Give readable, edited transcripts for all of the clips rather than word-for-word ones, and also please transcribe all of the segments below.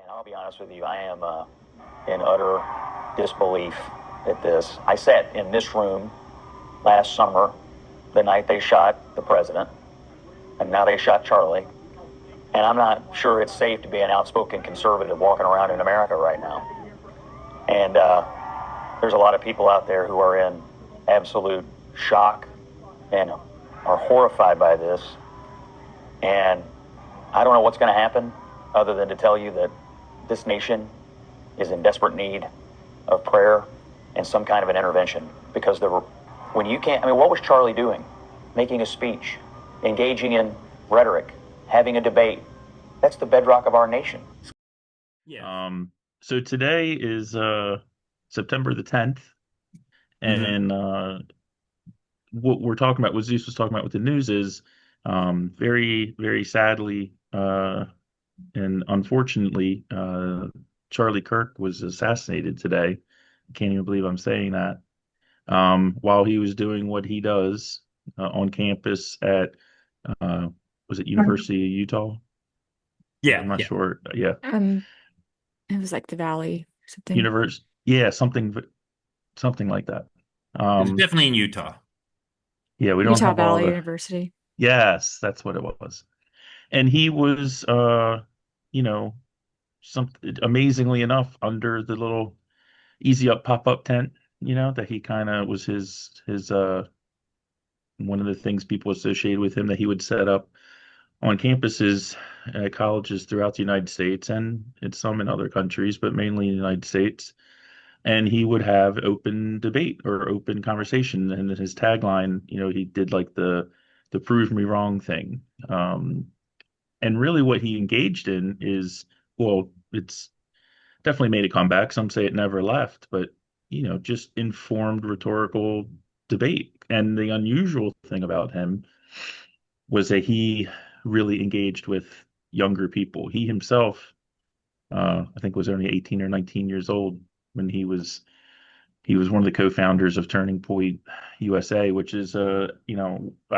And I'll be honest with you, I am in utter disbelief at this. I sat in this room last summer, the night they shot the president, and now they shot Charlie. And I'm not sure it's safe to be an outspoken conservative walking around in America right now. And there's a lot of people out there who are in absolute shock and are horrified by this. And I don't know what's going to happen other than to tell you that this nation is in desperate need of prayer and some kind of an intervention. Because when you can't, I mean, what was Charlie doing? Making a speech, engaging in rhetoric, having a debate. That's the bedrock of our nation. Yeah. So today is September the 10th, and what we're talking about, what Zeus was talking about with the news is very, very sadly and unfortunately, Charlie Kirk was assassinated today. I can't even believe I'm saying that. While he was doing what he does on campus at, uh, was it University of Utah? I'm Yeah. not Yeah. sure. Yeah, It was like the Valley or something. Universe. Yeah, something like that. It was Um, definitely in Utah. yeah, we don't Utah have all Valley the. University. Yes, that's what it was. And he was, you know, some amazingly enough under the little easy up pop up tent, that he kind of was his one of the things people associated with him that he would set up on campuses at colleges throughout the United States and some in other countries, but mainly in the United States. And he would have open debate or open conversation. And his tagline, he did like the prove me wrong thing. And really what he engaged in is, well, it's definitely made a comeback. Some say it never left, but just informed rhetorical debate. And the unusual thing about him was that he really engaged with younger people. He himself, I think, was only 18 or 19 years old when he was one of the co-founders of Turning Point USA, which is I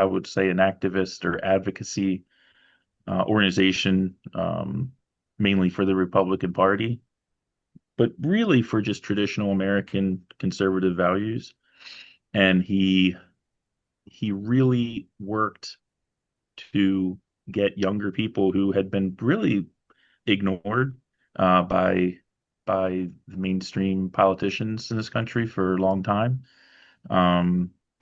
would say an activist or advocacy organization, mainly for the Republican Party, but really for just traditional American conservative values. And he really worked to get younger people who had been really ignored by the mainstream politicians in this country for a long time.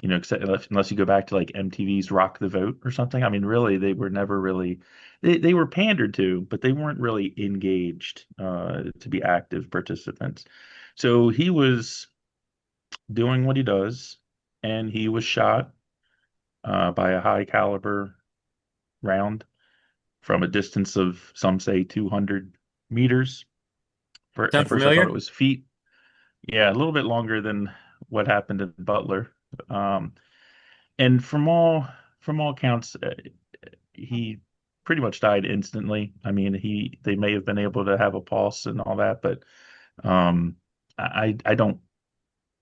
Except unless you go back to like MTV's Rock the Vote or something. I mean, really, they were never really they were pandered to, but they weren't really engaged to be active participants. So he was doing what he does, and he was shot by a high caliber round from a distance of, some say, 200 meters. Sound At first, I thought it familiar? was feet. Yeah, a little bit longer than what happened in Butler. Um, and from all accounts, he pretty much died instantly. I mean, they may have been able to have a pulse and all that, but um, I don't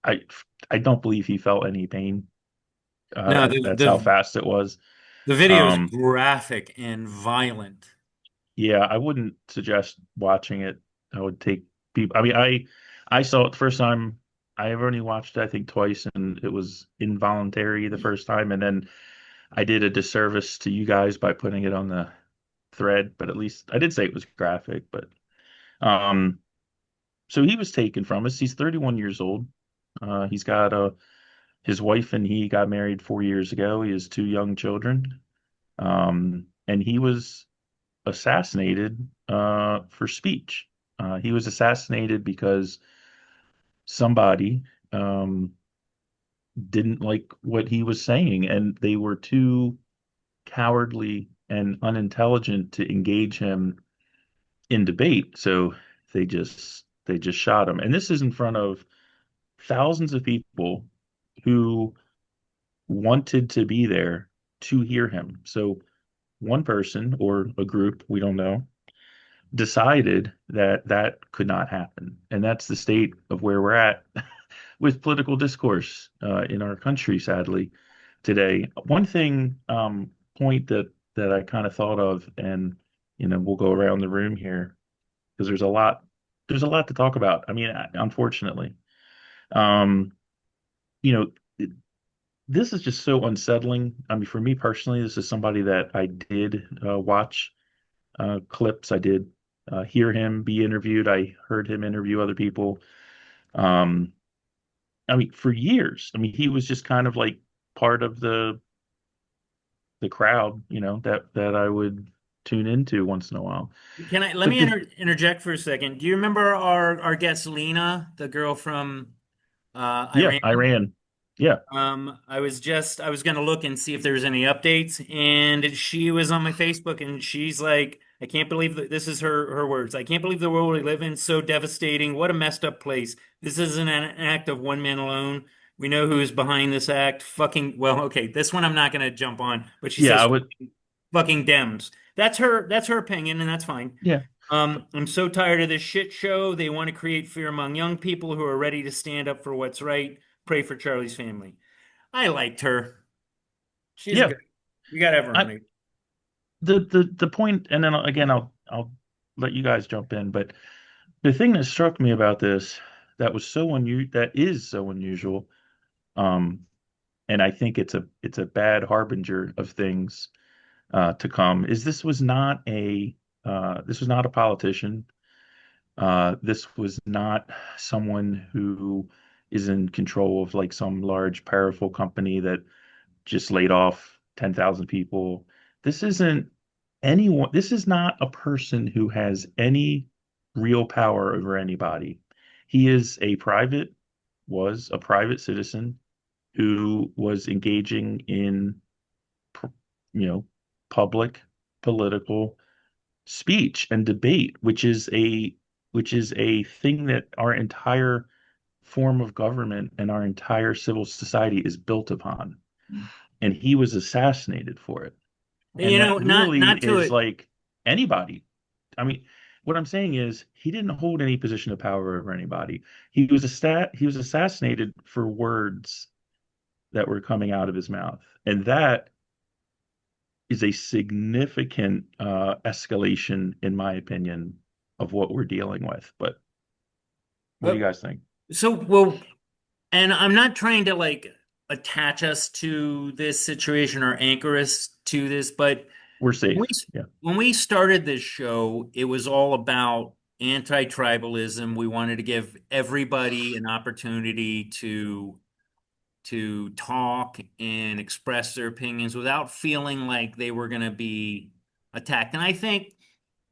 I I don't believe he felt any pain. No, the That's how the fast it was. the video is Um, graphic and violent. yeah, I wouldn't suggest watching it. I would take people. I mean, I saw it the first time. I have only watched it, I think, twice, and it was involuntary the first time, and then I did a disservice to you guys by putting it on the thread. But at least I did say it was graphic. But um, so he was taken from us. He's 31 years old. He's got his wife and he got married 4 years ago. He has two young children. And he was assassinated for speech. He was assassinated because somebody didn't like what he was saying, and they were too cowardly and unintelligent to engage him in debate. So they just shot him. And this is in front of thousands of people who wanted to be there to hear him. So one person or a group, we don't know, decided that that could not happen. And that's the state of where we're at with political discourse in our country, sadly, today. One thing, point that I kind of thought of, and we'll go around the room here. because there's a lot to talk about. I mean, unfortunately, um, you know, this is just so unsettling. I mean, for me personally, this is somebody that I did watch clips. I did hear him be interviewed. I heard him interview other people. Um, I mean, for years. I mean, he was just kind of like part of the crowd, that I would tune into once in a while. Let But me interject for a second. Do you remember our guest Lena, the girl from yeah, Iran? Iran. Yeah, I was gonna look and see if there was any updates, and she was on my Facebook, and she's like, I can't believe that this is her words. I can't believe the world we live in, so devastating. What a messed up place. This isn't an act of one man alone. We know who's behind this act. Fucking well, okay, this one I'm not gonna jump on, but she yeah, I says would. fucking Dems. That's her opinion, and that's fine. Yeah, I'm so tired of this shit show. They want to create fear among young people who are ready to stand up for what's right. Pray for Charlie's family. I liked her. She's a yeah. good. We got to have her on I it. the point, and then again, I'll let you guys jump in. But the thing that struck me about this that is so unusual, um, and I think it's a bad harbinger of things to come, is this was not a politician. This was not someone who is in control of like some large, powerful company that just laid off 10,000 people. This isn't anyone. This is not a person who has any real power over anybody. He is was a private citizen who was engaging in, you know, public political speech and debate, which is a thing that our entire form of government and our entire civil society is built upon. And he was assassinated for it. And You that know, really not to is it. like anybody. I mean, what I'm saying is he didn't hold any position of power over anybody. He was assassinated for words that were coming out of his mouth. And that is a significant escalation, in my opinion, of what we're dealing with. But what do you Well, guys think? well, and I'm not trying to like attach us to this situation or anchor us to this, but We're when we safe. Yeah, when we started this show, it was all about anti-tribalism. We wanted to give everybody an opportunity to talk and express their opinions without feeling like they were going to be attacked. And I think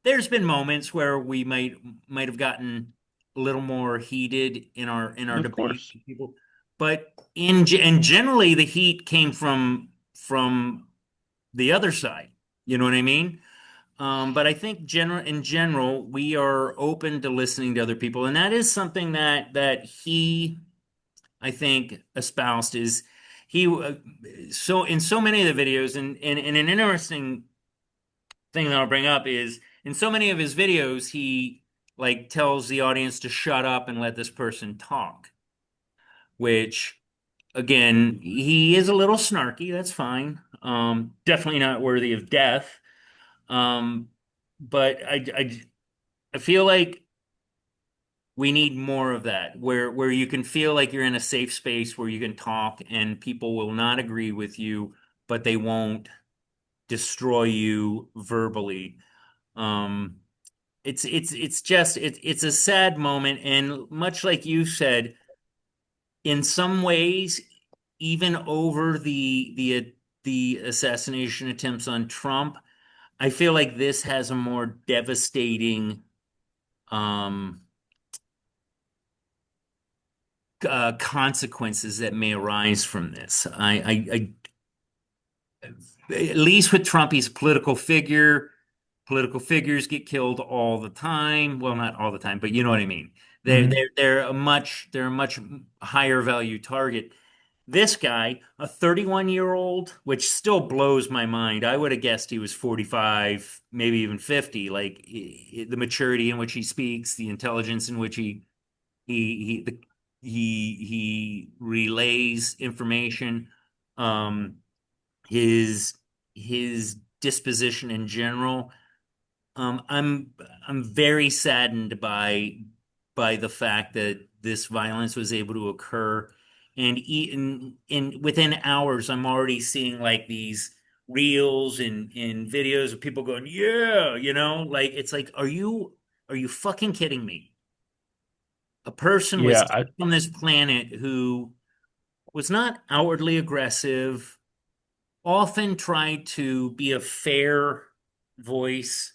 there's been moments where we might have gotten a little more heated in our of debate course. with people, but and generally the heat came from the other side. You know what I mean? But I think in general, we are open to listening to other people, and that is something that he, I think, espoused is he so in so many of the videos, and an interesting thing that I'll bring up is in so many of his videos, he like tells the audience to shut up and let this person talk, which again, he is a little snarky. That's fine. Definitely not worthy of death. Um, but I feel like we need more of that, where you can feel like you're in a safe space where you can talk and people will not agree with you, but they won't destroy you verbally. Um, it's a sad moment, and much like you said, in some ways, even over the assassination attempts on Trump, I feel like this has a more devastating um, consequences that may arise from this. At least with Trump, he's a political figure. Political figures get killed all the time. Well, not all the time, but you know what I mean. Hmm. They're a much higher value target. This guy, a 31-year-old, which still blows my mind. I would have guessed he was 45, maybe even 50. Like the maturity in which he speaks, the intelligence in which he the, he relays information, um, his disposition in general. I'm very saddened by the fact that this violence was able to occur, and in within hours, I'm already seeing like these reels and videos of people going, yeah, like it's like, are you fucking kidding me? A person was Yeah, on this planet who was not outwardly aggressive, often tried to be a fair voice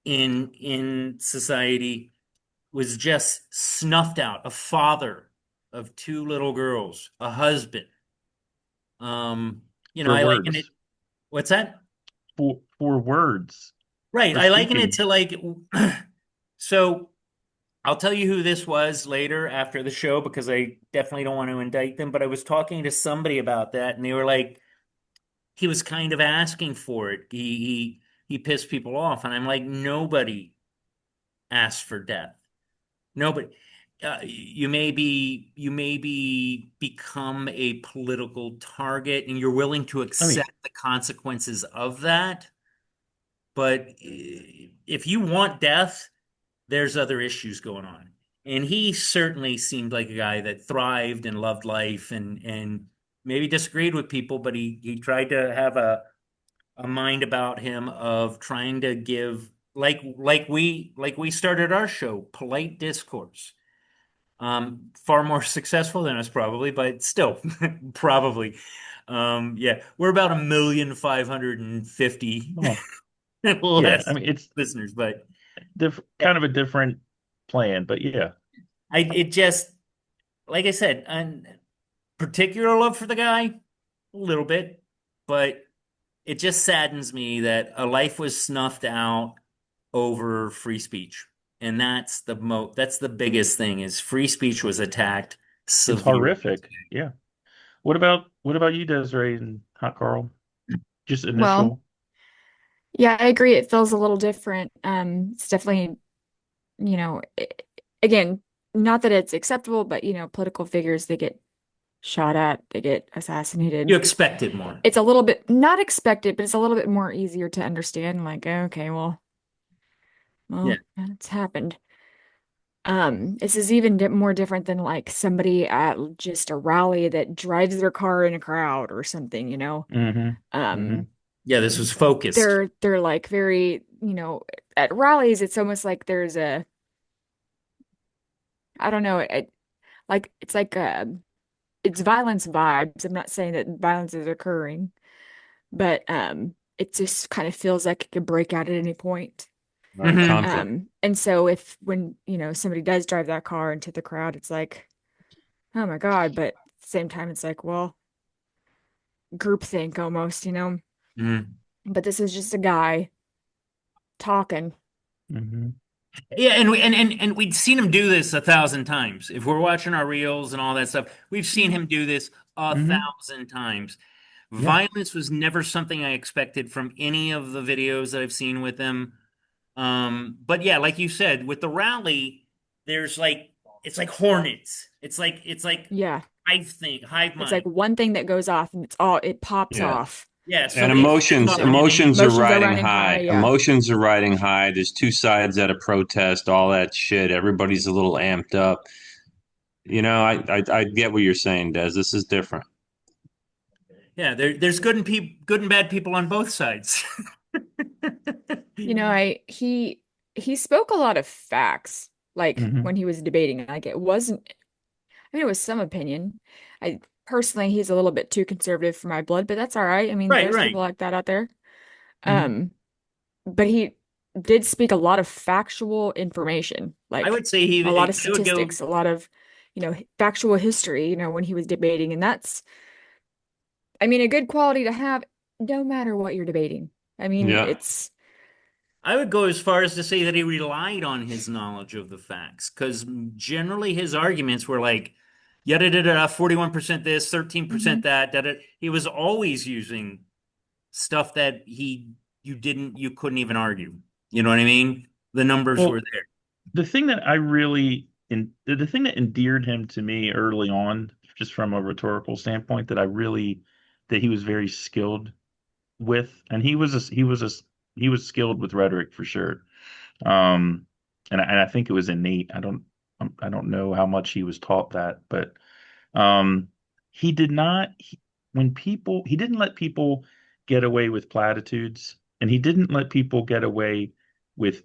in society, was just snuffed out. A father of two little girls, a husband. for I liken it. words, What's that? for words, Right. for I liken it speaking. to like, so I'll tell you who this was later after the show because I definitely don't want to indict them. But I was talking to somebody about that, and they were like, he was kind of asking for it. He pissed people off, and I'm like, nobody asked for death. Nobody. You may be become a political target, and you're willing to I mean, accept the consequences of that. But if you want death, there's other issues going on. And he certainly seemed like a guy that thrived and loved life, and maybe disagreed with people, but he tried to have a mind about him of trying to give, like we started our show, polite discourse. Far more successful than us probably, but still probably. Yeah, we're about 1,550,000 oh, yeah, I less mean, it's listeners, but kind of a different plan, but yeah, it just, like I said, particular love for the guy, a little bit, but it just saddens me that a life was snuffed out over free speech. And that's the biggest thing is free speech was attacked it's severely. horrific. Yeah. What about you, Desiree and Hot Carl? Just Well, initial. yeah, I agree. It feels a little different. It's definitely, you know, again, not that it's acceptable, but political figures, they get shot at, they get You assassinated. expected more. It's a little bit not expected, but it's a little bit more easier to understand. Like, okay, Yeah. it's happened. This is even more different than like somebody at just a rally that drives their car in a crowd or something. Mm-hmm. Mm-hmm. Um, Yeah, this was focused. they're like very, at rallies, it's almost like there's a, I don't know, it's like it's violence vibes. I'm not saying that violence is occurring, but it just kind of feels like it could break out at any point. Hmm. Conflict. And so if when, somebody does drive that car into the crowd, it's like, oh my God, but at the same time, it's like, well, groupthink almost. Hmm. But this is just a guy talking. Mm-hmm. Yeah, and we'd seen him do this 1,000 times. If we're watching our reels and all that stuff, we've seen him do this a Mm-hmm. 1,000 times. Yeah. Violence was never something I expected from any of the videos that I've seen with him. But yeah, like you said, with the rally, there's like it's like hornets. It's like Yeah. hive It's like mind. one thing that goes off and it pops Yeah. off. Yeah, And somebody sets emotions off an image. emotions are Emotions are riding running high. high. Yeah. Emotions are riding high. There's two sides at a protest, all that shit. Everybody's a little amped up. I get what you're saying, Des. This is different. There's good and bad people on both sides. He spoke a lot of facts, like Mm-hmm. when he was debating. Like it wasn't, I mean, it was some opinion. I personally, he's a little bit too conservative for my blood, but that's all right. I mean, Right, there's people right. like that out there. Mm-hmm. Um, but he did speak a lot of factual information, I like would say he a lot of I would go statistics, a lot of, factual history, when he was debating. And that's, I mean, a good quality to have no matter what you're debating. I mean, Yeah. I would go as far as to say that he relied on his knowledge of the facts, because generally his arguments were like, yada da da, 41% this, Mhm. 13% that, that. He was always using stuff that you couldn't even argue. You know what I mean? The numbers were Well, there. the thing that I really the thing that endeared him to me early on, just from a rhetorical standpoint, that he was very skilled with, and he was he was skilled with rhetoric for sure. Um, and I think it was innate. I don't know how much he was taught that, but um, he did not. He didn't let people get away with platitudes, and he didn't let people get away with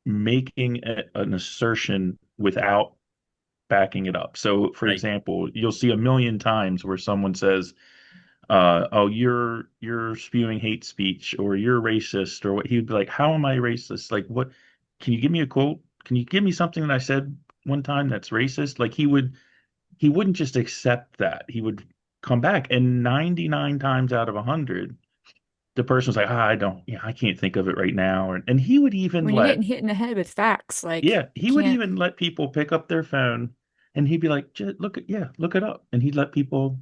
making an assertion without backing it up. So, for Right. example, you'll see a million times where someone says, "Oh, you're spewing hate speech, or you're racist," or what. He would be like, "How am I racist? Like, what? Can you give me a quote? Can you give me something that I said one time that's racist?" Like he wouldn't just accept that. He would come back, and 99 times out of 100, the person was like, I don't, yeah, I can't think of it right now. And he would even When you're getting let, hit in the head with facts, like yeah, you he would can't, even let people pick up their phone, and he'd be like, look at, yeah, look it up. And he'd let people,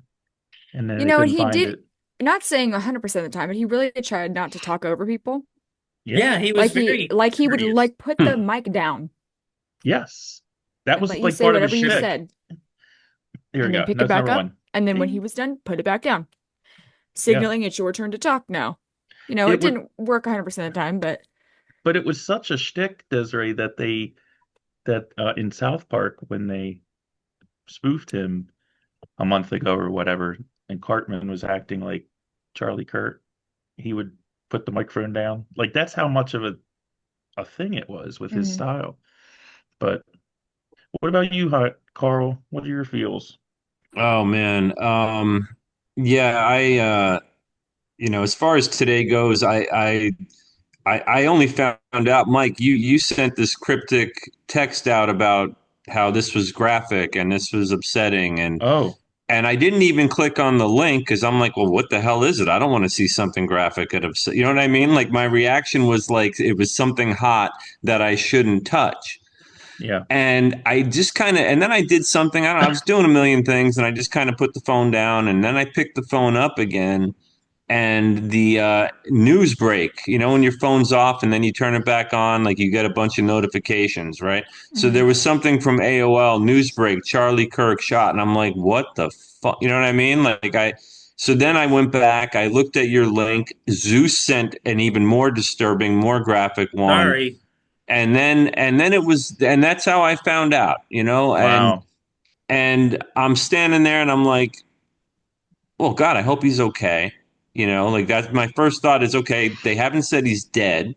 and then they and couldn't he find did, it. not saying 100% of the time, but he really tried not to talk over people. Yeah. Yeah, he was very Like he would courteous. like put the mic down Yes. That and let was you like say part of his whatever you shtick. said, Here we and then go. pick it That's back number up. one. And then when he Ding. was done, put it back down, Yeah. signaling it's your turn to talk now. It It would, didn't work 100% of the time, but but it was such a shtick, Desiree, that in South Park, when they spoofed him a month ago or whatever, and Cartman was acting like Charlie Kirk, he would put the microphone down. Like that's how much of a thing it was with his mhm. style. But what about you, Carl? What are your feels? Oh man. Yeah, as far as today goes, I only found out, Mike, you sent this cryptic text out about how this was graphic and this was upsetting, Oh, and I didn't even click on the link because I'm like, well, what the hell is it? I don't want to see something graphic at upset. You know what I mean? Like my reaction was like it was something hot that I shouldn't touch. yeah. And I just kind of, and then I did something. I don't know. I was doing a million things, and I just kind of put the phone down, and then I picked the phone up again, and the news break. You know, when your phone's off, and then you turn it back on, like you get a bunch of notifications, right? So there Mhm. was something from AOL news break. Charlie Kirk shot, and I'm like, what the fuck? You know what I mean? Like I. So then I went back. I looked at your link. Zeus sent an even more disturbing, more graphic one, Sorry. and then it was, and that's how I found out, and Wow. I'm standing there and I'm like, well, God, I hope he's okay. Like that's my first thought is, okay, they haven't said he's dead,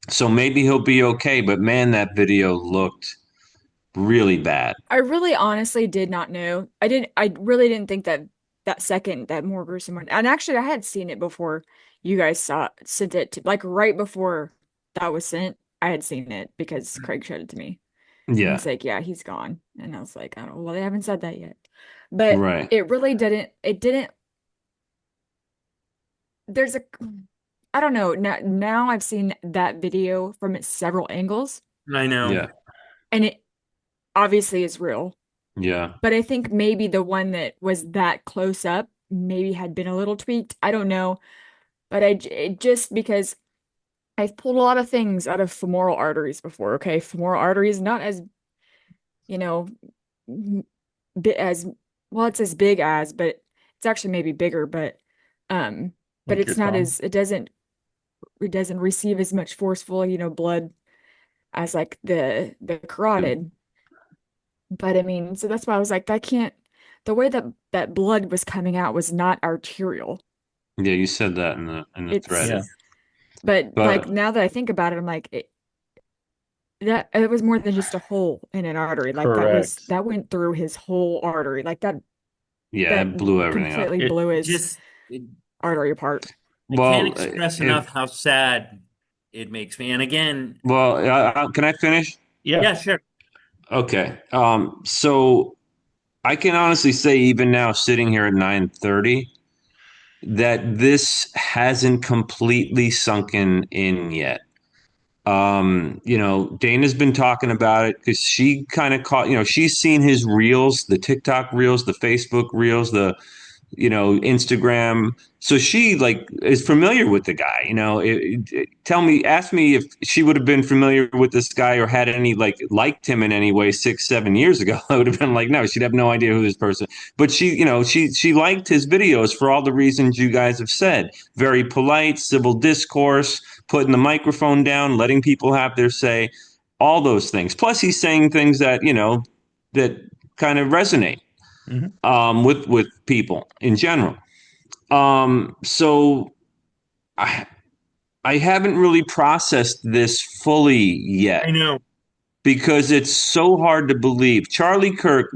so maybe he'll be okay. But man, that video looked really bad. I really honestly did not know. I really didn't think that that second, that more gruesome one. And actually I had seen it before you guys sent it to, like right before that was sent. I had seen it because Craig showed it to me. And Yeah, he's like, yeah, he's gone. And I was like, I don't, well, they haven't said that yet. But right. it really didn't, there's a, I don't know. Now I've seen that video from its several angles, I know. Yeah, and it obviously is real. yeah, But I think maybe the one that was that close up maybe had been a little tweaked. I don't know. But just because I've pulled a lot of things out of femoral arteries before. Okay. Femoral arteries, not as, you know, as well, it's as big as, but it's actually maybe bigger, um, but Like your it's not thumb. as, it doesn't receive as much forceful, blood as like the carotid. But I mean, so that's why I was like, that can't, the way that that blood was coming out was not arterial. yeah. You said that in the It's, thread, Yeah. but like but now that I think about it, I'm like, that it was more than just a hole in an artery. Like Correct. that went through his whole artery. Like yeah, that it blew everything up. completely blew his Just artery apart. I can't Well, express enough if how sad it makes me. And again, well, can I finish? Yeah. yeah, sure. Okay. So I can honestly say, even now, sitting here at 9:30, that this hasn't completely sunken in yet. Dana's been talking about it because she kind of caught, she's seen his reels, the TikTok reels, the Facebook reels, Instagram. So she like is familiar with the guy. Ask me if she would have been familiar with this guy or had any liked him in any way 6, 7 years ago. I would have been like, no, she'd have no idea who this person. But she liked his videos for all the reasons you guys have said. Very polite, civil discourse, putting the microphone down, letting people have their say, all those things. Plus, he's saying things that that kind of resonate with people in general. So I haven't really processed this fully yet I know. because it's so hard to believe. Charlie Kirk,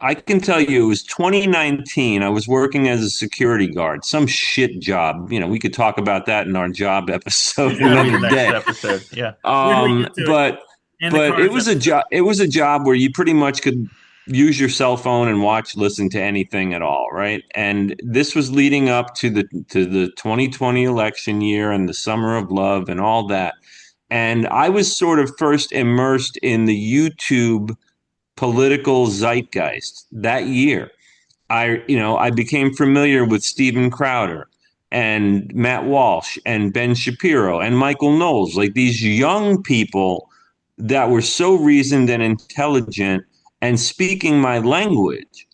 I can tell you it was 2019. I was working as a security guard, some shit job. We could talk about that in our job episode That'll be the another next day. episode. Yeah. When we get to it. But And the but it cars was a job. It was a job where you pretty much could use your cell phone and listen to anything at all, right? And this was leading up to the 2020 election year and the summer of love and all that. And I was sort of first immersed in the YouTube political zeitgeist that year. I became familiar with Steven Crowder and Matt Walsh and Ben Shapiro and Michael Knowles, like these young people that were so reasoned and intelligent and speaking my language.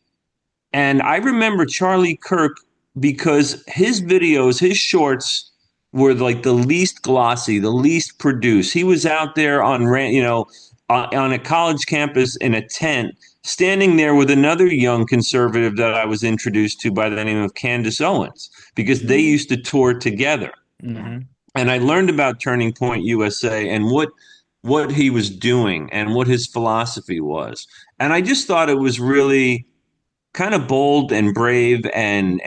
And I remember Charlie Kirk because his videos, his shorts were like the least glossy, the least produced. He was out there on a college campus in a tent, standing there with another young conservative that I was introduced to by the name of Candace Owens, because they used to tour together. Mm-hmm. And I learned about Turning Point USA and what he was doing and what his philosophy was. And I just thought it was really kind of bold and brave and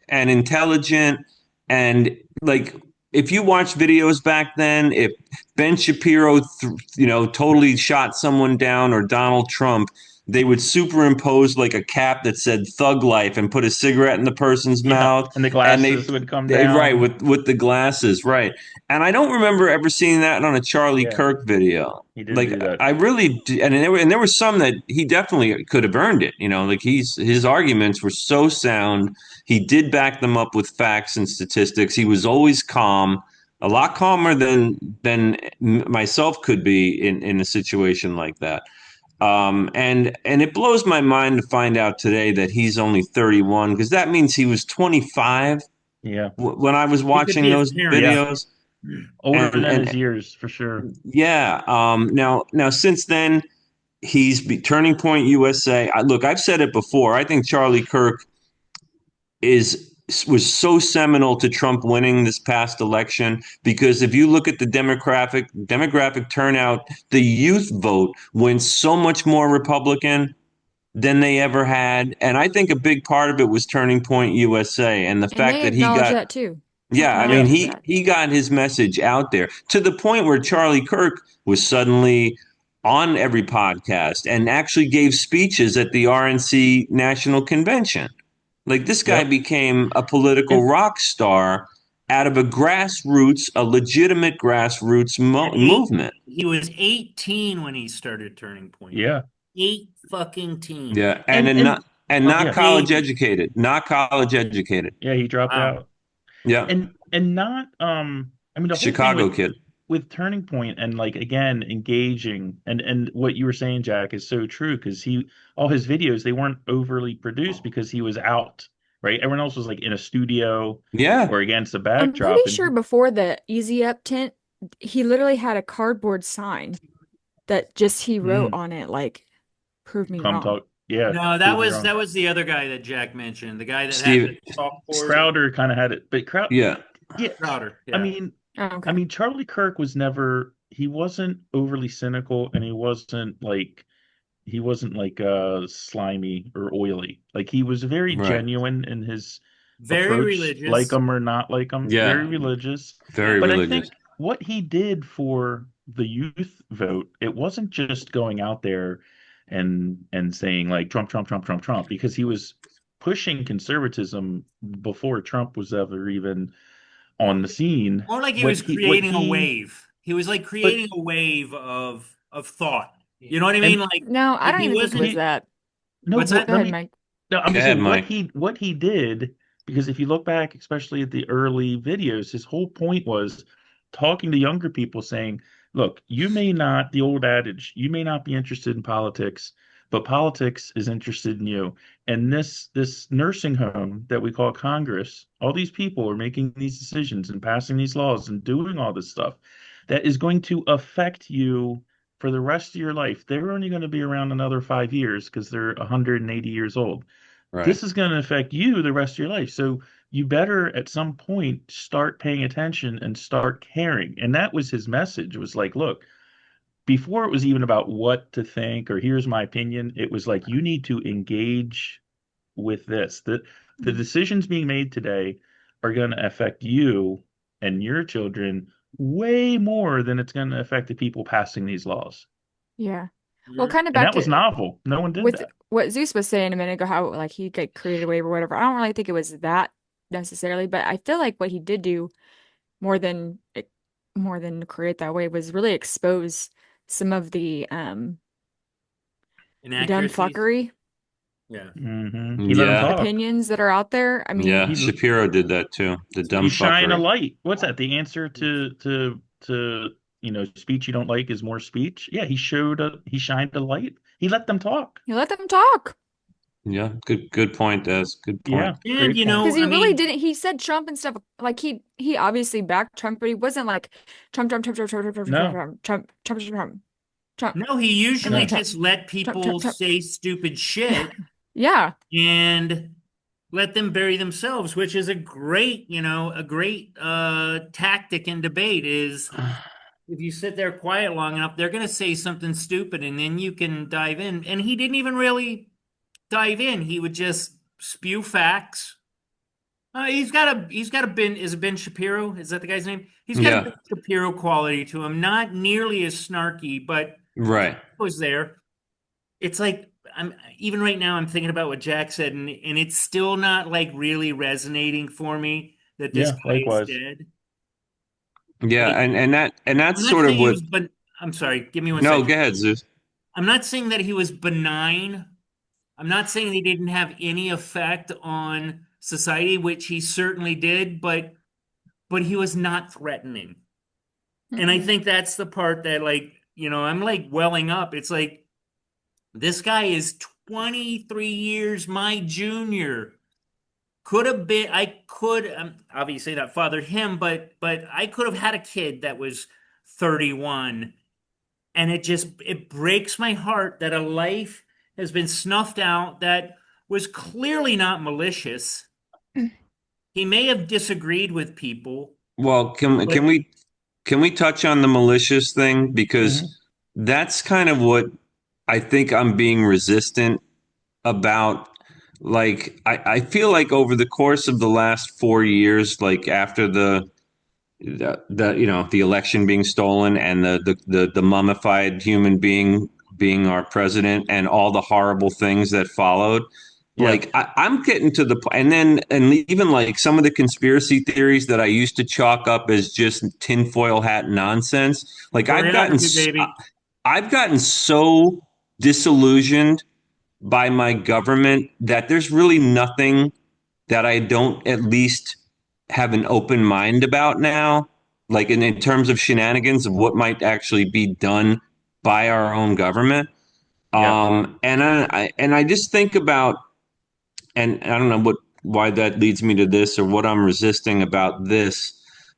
intelligent. And like, if you watch videos back then, if Ben Shapiro, totally shot someone down, or Donald Trump, they would superimpose like a cap that said "Thug Life" and put a cigarette in the person's mouth, and the glasses would come down. Right, with the glasses, right. And I don't remember ever seeing that on a Charlie Yeah. Kirk video. He did do that. I really do, and there were some that he definitely could have earned it. Like his arguments were so sound. He did back them up with facts and statistics. He was always calm, a lot calmer than myself could be in a situation like that. And it blows my mind to find out today that he's only 31, because that means he was 25 when I was watching those videos. Older than his years, for sure. Yeah. Now since then, he's Turning Point USA. Look, I've said it before. I think Charlie Kirk was so seminal to Trump winning this past election, because if you look at the demographic turnout, the youth vote went so much more Republican than they ever had. And I think a big part of it was Turning Point USA and the fact that he got that too. Yeah, I mean, he got his message out there to the point where Charlie Kirk was suddenly on every podcast and actually gave speeches at the RNC National Convention. Like, this guy became a political rock star out of a legitimate grassroots movement. He was 18 when he started Turning Point. Yeah. 18. Yeah, and not college educated. Not college educated. Yeah, he dropped out. Yeah. And not I mean, the whole Chicago thing kid. With Turning Point and like, again, engaging, and what you were saying, Jack, is so true, because all his videos, they weren't overly produced because he was out, right? Everyone else was like in a studio or against a backdrop. I'm pretty sure before the Easy Up tent, he literally had a cardboard sign that just he wrote on it, like, prove me wrong. Talk. Yeah. No, that was the other guy that Jack mentioned. The guy that had the chalkboard. Crowder kind of had it, but Crowder. Yeah. Crowder. Yeah. I mean, Charlie Kirk he wasn't overly cynical, and he wasn't like slimy or oily. Like, he was very genuine in his approach, religious, like him or not like him. Yeah. Very religious. Very but religious. I think what he did for the youth vote, it wasn't just going out there and saying like Trump, Trump, Trump, Trump, Trump, because he was pushing conservatism before Trump was ever even on the scene. More like he was creating a wave. He was like creating a wave of thought. You know what I mean? Like, no, I don't even think it was that. No, go ahead, Mike. No, I'm Go just ahead, saying Mike. what he did, because if you look back, especially at the early videos, his whole point was talking to younger people saying, look, you may not, the old adage, you may not be interested in politics, but politics is interested in you. And this nursing home that we call Congress, all these people are making these decisions and passing these laws and doing all this stuff that is going to affect you for the rest of your life. They're only going to be around another 5 years because they're 180 years old. Right. This is going to affect you the rest of your life. So you better at some point start paying attention and start caring. And that was his message. It was like, look, before it was even about what to think or here's my opinion, it was like you need to engage with this. The decisions being made today are going to affect you and your children way more than it's going to affect the people passing these laws. Yeah. Well, You're kind of And back that was to novel. No one did with that. what Zeus was saying a minute ago, how like he got created a wave or whatever. I don't really think it was that necessarily, but I feel like what he did do more than more than create that wave was really expose some of the dumb inaccuracies. fuckery Yeah. He let him Yeah. talk. opinions that are out there. I mean, Yeah. He Shapiro did that too. The he dumb shine a fuckery. light. What's that? The answer to speech you don't like is more speech. Yeah, he shined a light. He let them talk. you let them talk. Yeah. Good point, Des. Good point. Yeah, And great point. Because he I really mean, didn't. He said Trump and stuff. Like he obviously backed Trump, but he wasn't like Trump, Trump, Trump, Trump, Trump, Trump, Trump, Trump, No, Trump, Trump, Trump, Trump, Trump, no, he Trump, usually Trump, no. Trump, just let Trump, people Trump, Trump. say stupid shit Yeah, and let them bury themselves, which is a great tactic in debate is if you sit there quiet long enough, they're going to say something stupid and then you can dive in. And he didn't even really dive in. He would just spew facts. He's got a Ben, is it Ben Shapiro? Is that the guy's name? He's got a Ben Yeah. Shapiro quality to him, not nearly as snarky, but the Right. fact was there. It's like I'm even right now I'm thinking about what Jack said and it's still not like really resonating for me that this Yeah, guy is likewise. dead. Yeah. Like And that's I'm not sort of saying he what. was, but I'm sorry, give me one No, second. go ahead, Zeus. I'm not saying that he was benign. I'm not saying he didn't have any effect on society, which he certainly did, but he was not threatening. And I mm-mm. think that's the part that I'm like welling up. It's like this guy is 23 years my junior. Could have been I could obviously not fathered him, but I could have had a kid that was 31 and it breaks my heart that a life has been snuffed out that was clearly not malicious. He may have disagreed with people, Well, but can we touch on the malicious thing because Hmm. that's kind of what I think I'm being resistant about. Like I feel like over the course of the last 4 years, like after the election being stolen and the mummified human being our president and all the horrible things that followed, Yeah. like I'm getting to the and then and even like some of the conspiracy theories that I used to chalk up as just tinfoil hat nonsense, like choreography, baby. I've gotten so disillusioned by my government that there's really nothing that I don't at least have an open mind about now, like in terms of shenanigans of what might actually be done by our own government. Yeah. And I just think about, and I don't know why that leads me to this or what I'm resisting about this,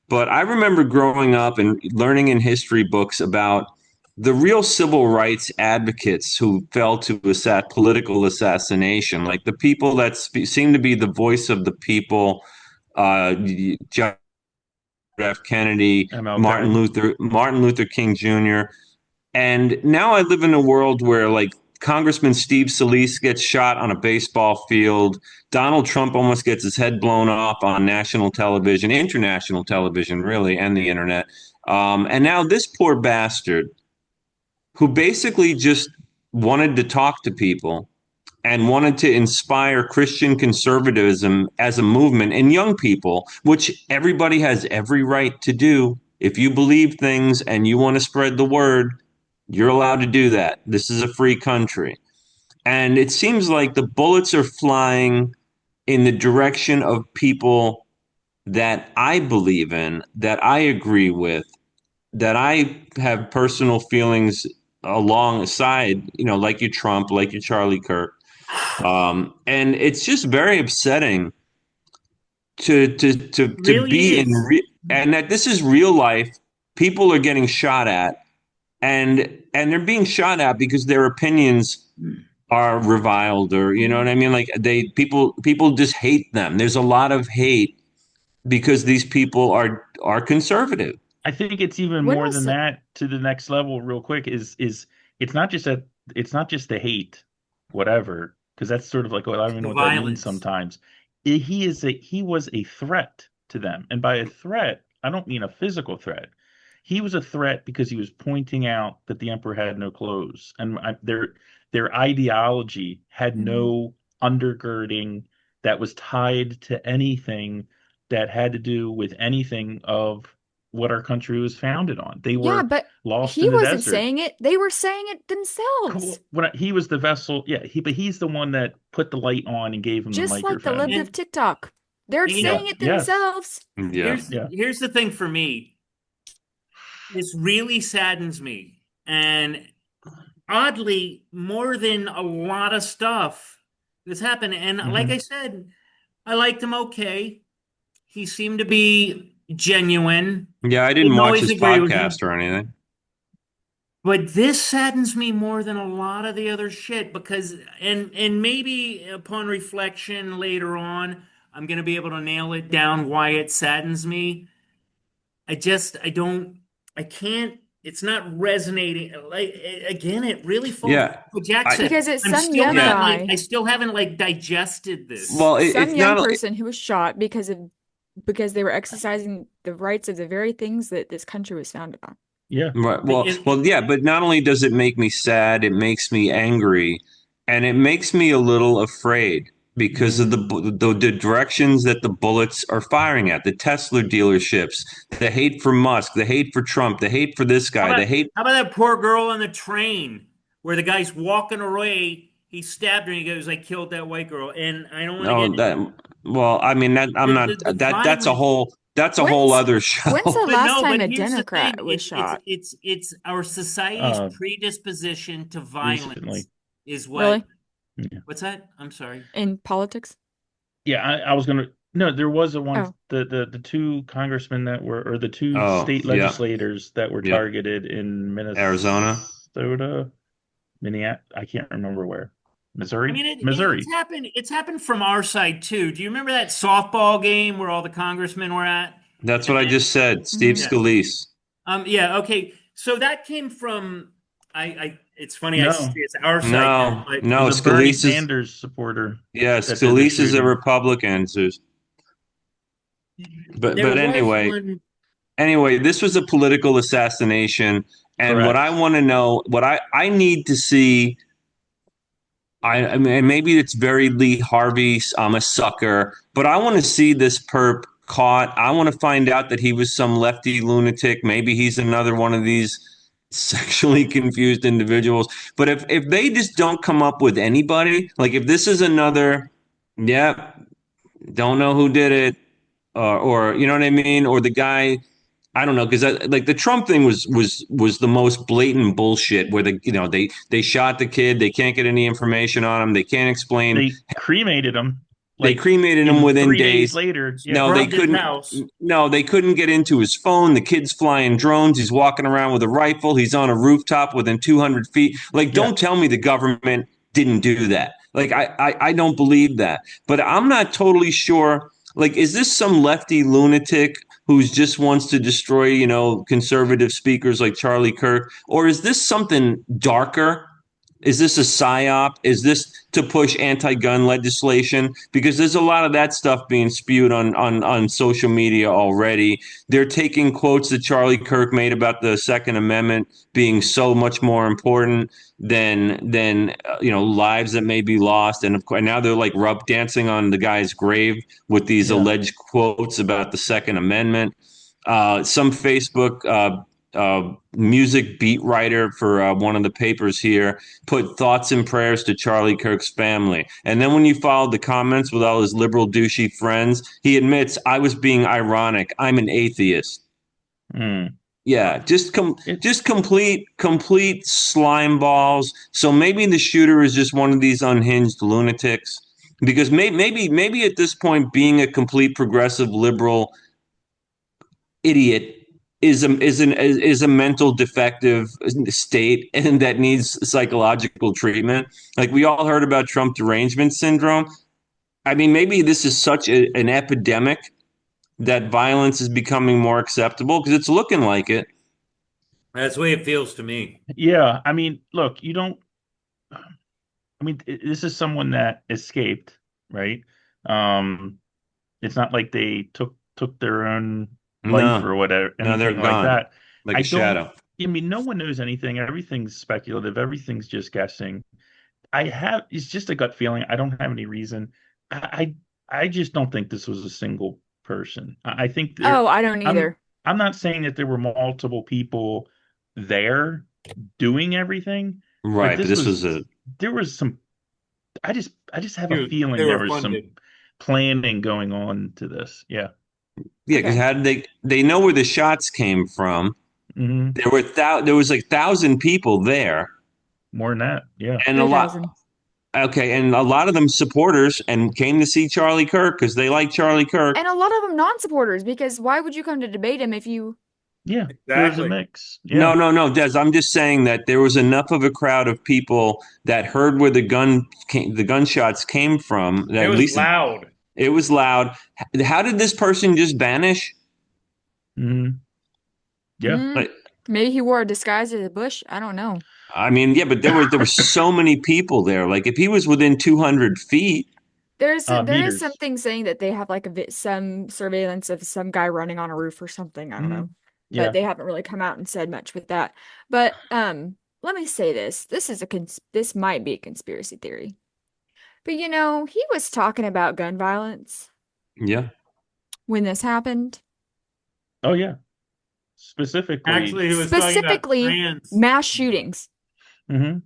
but I remember growing up and learning in history books about the real civil rights advocates who fell to political assassination, like the people that seem to be the voice of the people, John F. Kennedy, MLK. Martin Luther King Jr. And now I live in a world where like Congressman Steve Scalise gets shot on a baseball field. Donald Trump almost gets his head blown off on national television, international television, really, and the internet. And now this poor bastard who basically just wanted to talk to people and wanted to inspire Christian conservatism as a movement in young people, which everybody has every right to do. If you believe things and you want to spread the word, you're allowed to do that. This is a free country. And it seems like the bullets are flying in the direction of people that I believe in, that I agree with, that I have personal feelings alongside, like your Trump, like your Charlie Kirk. And it's just very upsetting to Really be is. and that this is real life. People are getting shot at, and they're being shot at because their opinions are reviled, or you know what I mean. Like people just hate them. There's a lot of hate because these people are conservative. I think it's even When more was than it? that. To the next level, real quick, is it's not just that it's not just the hate, whatever, because that's sort of like, well, I don't even The know what that means violence. sometimes. He was a threat to them, and by a threat, I don't mean a physical threat. He was a threat because he was pointing out that the emperor had no clothes, and their ideology had Mhm. no undergirding that was tied to anything that had to do with anything of what our country was founded on. They Yeah, were but lost he in the wasn't desert. saying it. They were saying it themselves. He was the vessel, yeah. But he's the one that put the light on and gave him the Just like the libs microphone. of And, TikTok. They're and Yeah. saying it Yes. themselves. Yeah. here's Yeah. here's the thing for me. This really saddens me. And oddly, more than a lot of stuff that's happened. And like I Hmm. said, I liked him okay. He seemed to be genuine. Yeah, I didn't Didn't watch always his agree with him. podcast or anything. But this saddens me more than a lot of the other shit because and maybe upon reflection later on, I'm gonna be able to nail it down why it saddens me. I don't I can't it's not resonating like again it really falls Yeah, back to what Jack I said. Because it's I'm some still young yeah. not like guy, I still haven't like digested this. Well, some it's young not. person who was shot because they were exercising the rights of the very things that this country was founded on. Yeah. Right. And Yeah, but not only does it make me sad, it makes me angry, and it makes me a little afraid because of Hmm. the directions that the bullets are firing at, the Tesla dealerships, the hate for Musk, the hate for Trump, the hate for this how guy, the about hate. how about that poor girl on the train where the guy's walking away, he stabbed her and he goes, I killed that white girl. And I don't want to No, get that. Well, I mean that I'm not the that. violence. That's a whole When's other when's show. the But last no, time but a here's the thing. Democrat was shot? It's our society's Uh, predisposition to violence recently. is what Really? Yeah. what's that? I'm sorry. In politics? Yeah. I was gonna. No, there was a one. Oh, The two congressmen that were, or the two Oh, state yeah, legislators that were yeah. targeted in Arizona. Minnesota, Minneapolis. I can't remember where. I Missouri, mean, it's Missouri. happened. It's happened from our side too. Do you remember that softball game where all the congressmen were at? That's And what I then, just said. Steve hmm. yeah, Scalise. yeah, okay. So that came from. It's funny. I say No, it's our side now, No, but it was no. a Bernie Scalise is Sanders supporter Yes, that did the Scalise is a shooting. Republican. there But was anyway, one. this was a political assassination, and what I Correct. want to know, what I need to see. I mean, maybe it's very Lee Harvey. I'm a sucker, but I want to see this perp caught. I want to find out that he was some lefty lunatic. Maybe he's another one of these sexually confused individuals. But if they just don't come up with anybody, like if this is another, yeah, don't know who did it, or you know what I mean, or the guy. I don't know because like the Trump thing was the most blatant bullshit where they shot the kid, they can't get any information on him, they can't explain. They cremated him They like cremated him in within 3 days days. later. Yeah. No, they Robbed his couldn't. house. No, they couldn't get into his phone. The kid's flying drones. He's walking around with a rifle. He's on a rooftop within 200 feet. Like, Yeah. don't tell me the government didn't do that. Like, I don't believe that. But I'm not totally sure. Like, is this some lefty lunatic who just wants to destroy, conservative speakers like Charlie Kirk? Or is this something darker? Is this a psyop? Is this to push anti-gun legislation? Because there's a lot of that stuff being spewed on social media already. They're taking quotes that Charlie Kirk made about the Second Amendment being so much more important than lives that may be lost. And of course, now they're like rub dancing on the guy's grave with these Yeah. alleged quotes about the Second Amendment. Some Facebook music beat writer for one of the papers here, put thoughts and prayers to Charlie Kirk's family. And then when you followed the comments with all his liberal douchey friends, he admits, I was being ironic. I'm an atheist. Mm. Yeah, just complete slime balls. So maybe the shooter is just one of these unhinged lunatics. Because maybe at this point, being a complete progressive liberal idiot is a mental defective state and that needs psychological treatment. Like we all heard about Trump derangement syndrome. I mean, maybe this is such an epidemic that violence is becoming more acceptable because it's looking like it. That's the way it feels to me. Yeah, I mean, look, you don't. I mean, this is someone that escaped, right? It's not like they took their own life No, or whatever, no, they're anything like gone that. like I a don't. shadow. I mean, no one knows anything. Everything's speculative. Everything's just guessing. It's just a gut feeling. I don't have any reason. I just don't think this was a single person. I think Oh, I don't I'm either. I'm not saying that there were multiple people there doing everything, but Right, but this was a there was some. I just have a They feeling there were was some funded. planning going on to this. Yeah. yeah. Because Okay. how did they know where the shots came from? Hmm. There was like 1,000 people there, More than that. Yeah. and a lot. 3,000. Okay, and a lot of them supporters and came to see Charlie Kirk because they like Charlie Kirk. And a lot of them non-supporters, because why would you come to debate him if you... Yeah. There was a Exactly. mix. No, Yeah. no, no, Des. I'm just saying that there was enough of a crowd of people that heard where the gunshots came from. That It at was least loud. it was loud. How did this person just vanish? Hmm. Yeah. Hmm, Like, maybe he wore a disguise as a bush. I don't know. I mean, yeah, but there were so many people there. Like if he was within 200 feet, There is Meters. something saying that they have like some surveillance of some guy running on a roof or something. I don't know. Yeah. But they haven't really come out and said much with that. But let me say this. This might be a conspiracy theory. But he was talking about gun violence yeah, when this happened. Oh yeah. Specifically. Actually, he was talking about Specifically, trans. mass shootings, Hmm.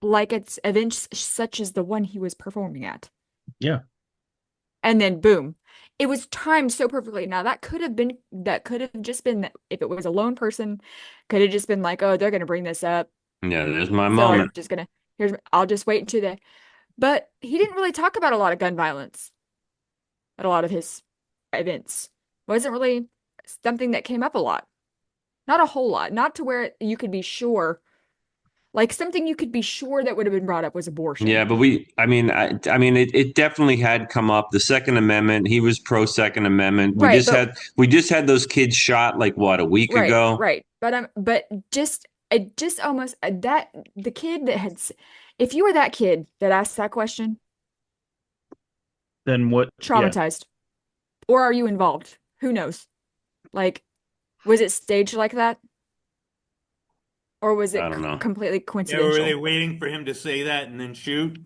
like it's events such as the one he was performing at. Yeah. And then boom. It was timed so perfectly. Now that could have just been that if it was a lone person, could have just been like, oh, they're gonna bring this up. yeah. There's my So I'm moment. just gonna I'll just wait until the but he didn't really talk about a lot of gun violence at a lot of his events. Wasn't really something that came up a lot. Not a whole lot. Not to where you could be sure. Like something you could be sure that would have been brought up was abortion. Yeah, but I mean, it definitely had come up. The Second Amendment. He was pro Second Amendment. Right, We just had those kids shot like what, a week ago. Right. But just almost that the kid that if you were that kid that asked that question, Then what? Yeah. traumatized, or are you involved? Who knows? Like, was it staged like that, or was it I don't know. completely Yeah, coincidental? were they waiting for him to say that and then shoot?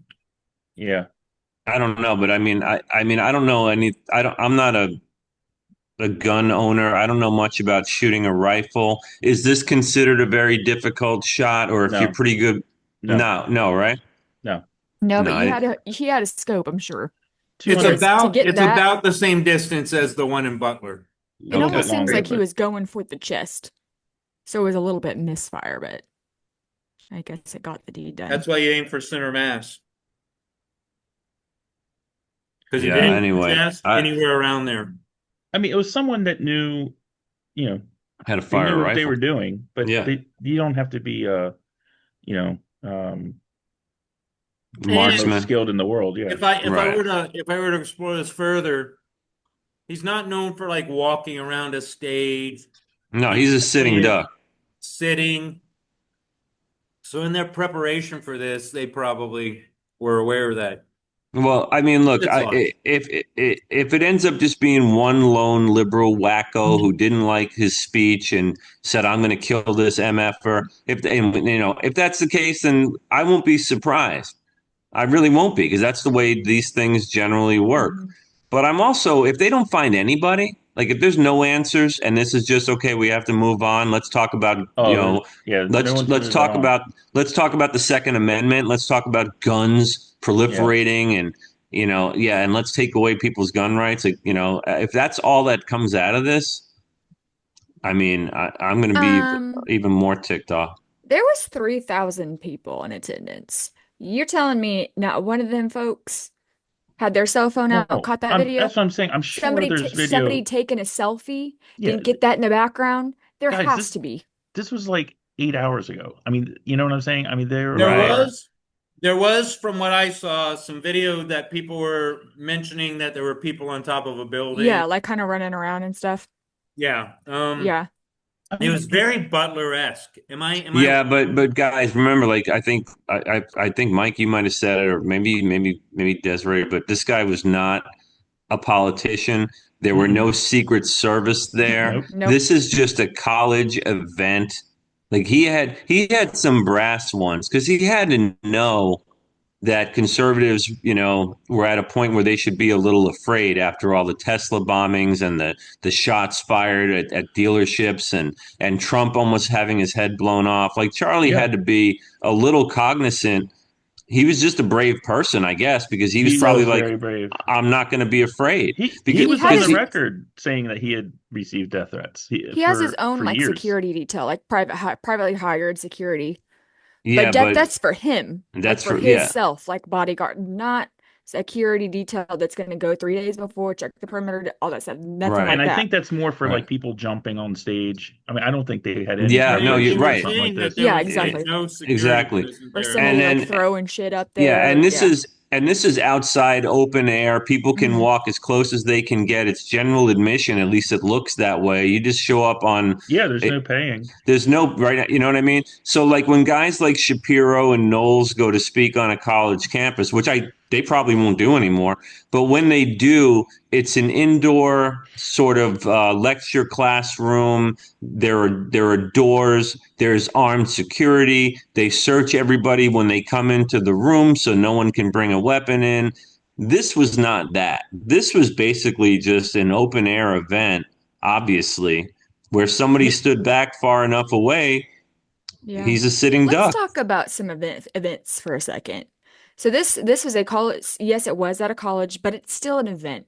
Yeah. I don't know, but I mean, I don't know any. I'm not a gun owner. I don't know much about shooting a rifle. Is this considered a very difficult shot, or if No. you're pretty good? No. No, right? No. No, No, but he had a scope, I'm sure. It's 200. To get that- about the same distance as the one in Butler. It little almost bit seems longer, like he but- was going for the chest, so it was a little bit misfire, but I guess it got the deed done. That's why you aim for center mass. Because you Yeah, didn't anyway, test I- anywhere around there. I mean, it was someone that knew, Had a they fire knew what they rifle. were doing, but Yeah. you don't have to be, the Marksman. most skilled in the world. Yeah. If I Right. were to explore this further, he's not known for like walking around a stage, No, he's a sitting duck. sitting. So in their preparation for this, they probably were aware of that. Well, I mean, look, It's fine. if it ends up just being one lone liberal wacko who didn't like his speech and said, "I'm going to kill this mf'er," if that's the case, then I won't be surprised. I really won't be, because that's the way these things generally work. Mhm. But I'm also, if they don't find anybody, Like if there's no answers and this is just okay, we have to move on. Let's talk about, Oh, yeah, no one's let's moving that talk on. about the Second Amendment. Let's talk about guns proliferating and and let's take away people's gun rights. Like, if that's all that comes out of this, I mean, I'm going to be even more ticked off. There was 3,000 people in attendance. You're telling me not one of them folks had their cell phone out, No, caught that video? that's what I'm saying. I'm sure there's Somebody video. taking a selfie, Yeah, didn't get that in the background. There guys, has to be. this was like 8 hours ago. I mean, you know what I'm saying? I mean, there Right. are. There was, from what I saw, some video that people were mentioning that there were people on top of a building. Yeah, like kind of running around and stuff. Yeah. Yeah. I It mean, was very Butler-esque. Am I Yeah, but guys, remember, like I think Mike, you might have said it, or maybe Desiree, but this guy was not a politician. There were no Secret Service there. Nope. Nope. This is just a college event. Like he had some brass ones because he had to know that conservatives, were at a point where they should be a little afraid after all the Tesla bombings and the shots fired at dealerships and Trump almost having his head blown off. Like Charlie Yeah. had to be a little cognizant. He was just a brave person, I guess, because he was probably like, very brave. I'm not going to be afraid. He because was had on his- the record saying that he had received death threats. He has his own for like years. security detail, like privately hired security. yeah, But that's for him. That's like for for- yeah. himself, like bodyguard, not security detail that's going to go 3 days before, check the perimeter, all that stuff. Nothing Right. like And I that. think that's more for Right. like people jumping on stage. I mean, I don't think they had any Yeah, no, you're preparation for right. something like this. Yeah, exactly. No security Exactly. present Or there. somebody And like then- throwing shit up there. Yeah, and this is outside open air. People can Mhm. walk as close as they can get. It's general admission, at least it looks that way. You just show up on Yeah, there's no paying. there's no right, you know what I mean? So like when guys like Shapiro and Knowles go to speak on a college campus, which they probably won't do anymore, but when they do, it's an indoor sort of lecture classroom. There are doors. There's armed security. They search everybody when they come into the room, so no one can bring a weapon in. This was not that. This was basically just an open air event, obviously, where somebody stood back far enough away. Yeah. He's a sitting Let's duck. talk about some events for a second. So this was a college. Yes, it was at a college, but it's still an event.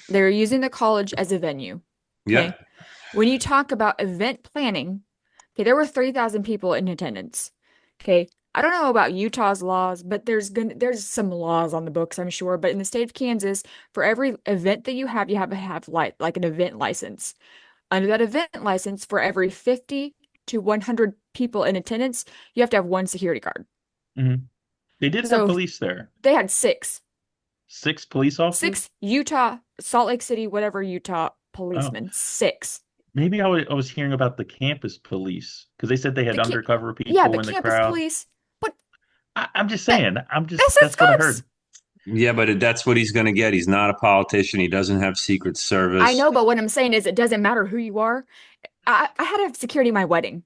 They're using the college as a venue. Okay. Yeah. When you talk about event planning, okay, there were 3,000 people in attendance. Okay. I don't know about Utah's laws, but there's some laws on the books, I'm sure. But in the state of Kansas, for every event that you have to have like an event license. Under that event license, for every 50 to 100 people in attendance, you have to have one security guard. Mhm. They did So- have police there. They had 6. 6 police officers. 6 Utah, Salt Lake City, whatever Utah policemen. 6. Maybe I was hearing about the campus police because they said they had The ca- undercover people Yeah, in but the campus crowd. police. What? I'm just saying. That's That's what I heard. guns. Yeah, but that's what he's going to get. He's not a politician. He doesn't have Secret Service. I know, but what I'm saying is it doesn't matter who you are. I had to have security at my wedding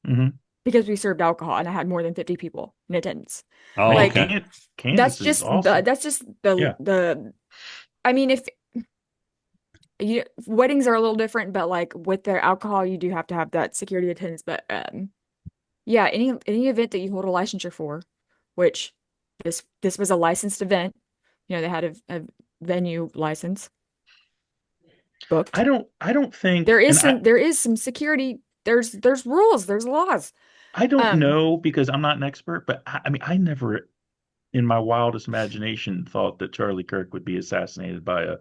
Mhm. because we served alcohol and I had more than 50 people in attendance. Oh, Like- okay. Kansas That's is just awesome. the I mean, if weddings are a little different, but like with their alcohol, you do have to have that security attendance. But yeah, any event that you hold a licensure for, which this was a licensed event, they had a venue license booked. I don't think There is and some security. There's rules. There's laws. I don't um, know because I'm not an expert, but I mean, I never in my wildest imagination thought that Charlie Kirk would be assassinated by a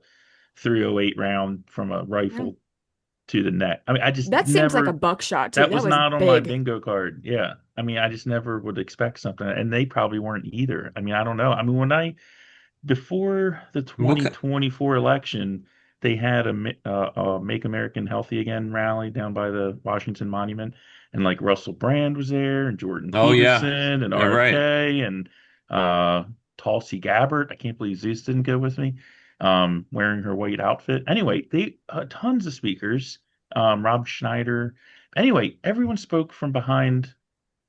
308 round from a rifle to the neck. I mean, I just That seems like never, a buckshot too. that was not on my big. bingo card. Yeah. I mean, I just never would expect something, and they probably weren't either. I mean, I don't know. I mean, before the 2024 election, they had a Make American Healthy Again rally down by the Washington Monument, and like Russell Brand was there, and Jordan Oh, yeah. Peterson, and Yeah, right. RFK, and Tulsi Gabbard. I can't believe Zeus didn't go with me, wearing her white outfit. Anyway, they tons of speakers. Rob Schneider. Anyway, everyone spoke from behind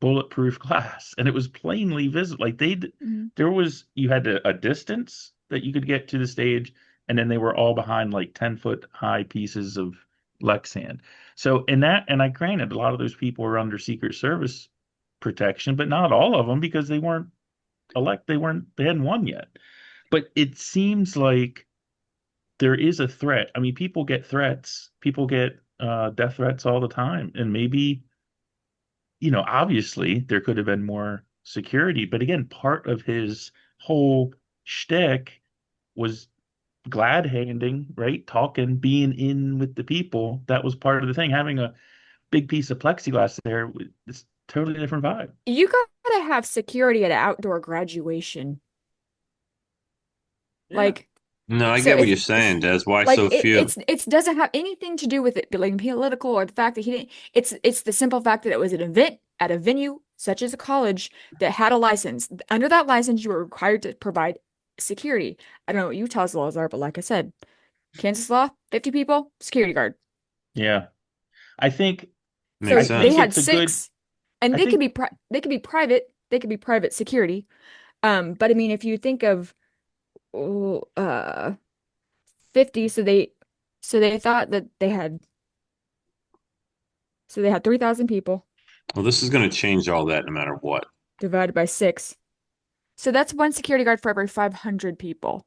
bulletproof glass, and it was plainly visible. Like Mhm. you had a distance that you could get to the stage, and then they were all behind like 10-foot high pieces of Lexan. So in that, and I granted a lot of those people were under Secret Service protection, but not all of them because they hadn't won yet. But it seems like there is a threat. I mean, people get threats, people get death threats all the time, and maybe, obviously there could have been more security, but again, part of his whole shtick was glad handing, right? Talking, being in with the people. That was part of the thing. Having a big piece of plexiglass there, it's totally different vibe. You gotta have security at an outdoor graduation. Yeah. Like, No, I so get what you're if saying, Des. Why like so few? it doesn't have anything to do with it being political or the fact that he didn't. It's the simple fact that it was an event at a venue such as a college that had a license. Under that license, you were required to provide security. I don't know what Utah's laws are, but like I said, Kansas law, 50 people, security guard. Yeah. I think So Makes I they think sense. had it's a good six, and I they could think be they could be private. They could be private security. But I mean, if you think of oh, 50, so they thought that they had 3,000 people Well, this is going to change all that no matter what. divided by six. So that's one security guard for every 500 people.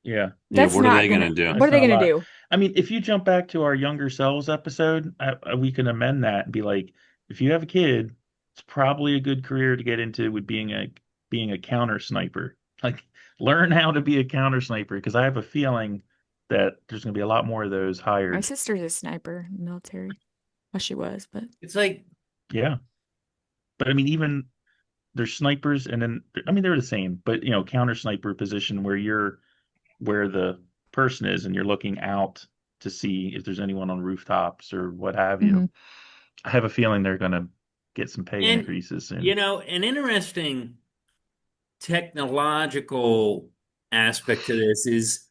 yeah, Yeah, That's what are not they going gonna, to do? what that's are they not a gonna lot. do? I mean, if you jump back to our younger selves episode, we can amend that and be like, if you have a kid, it's probably a good career to get into with being a counter sniper. Like, learn how to be a counter sniper because I have a feeling that there's going to be a lot more of those My hired. sister's a sniper in the military. Well, she was, but It's like, Yeah, but I mean, even there's snipers, and then I mean they're the same, but counter sniper position where the person is and you're looking out to see if there's anyone on rooftops or what have you. mhm. I have a feeling they're going to get some pay and increases soon. an interesting technological aspect to this is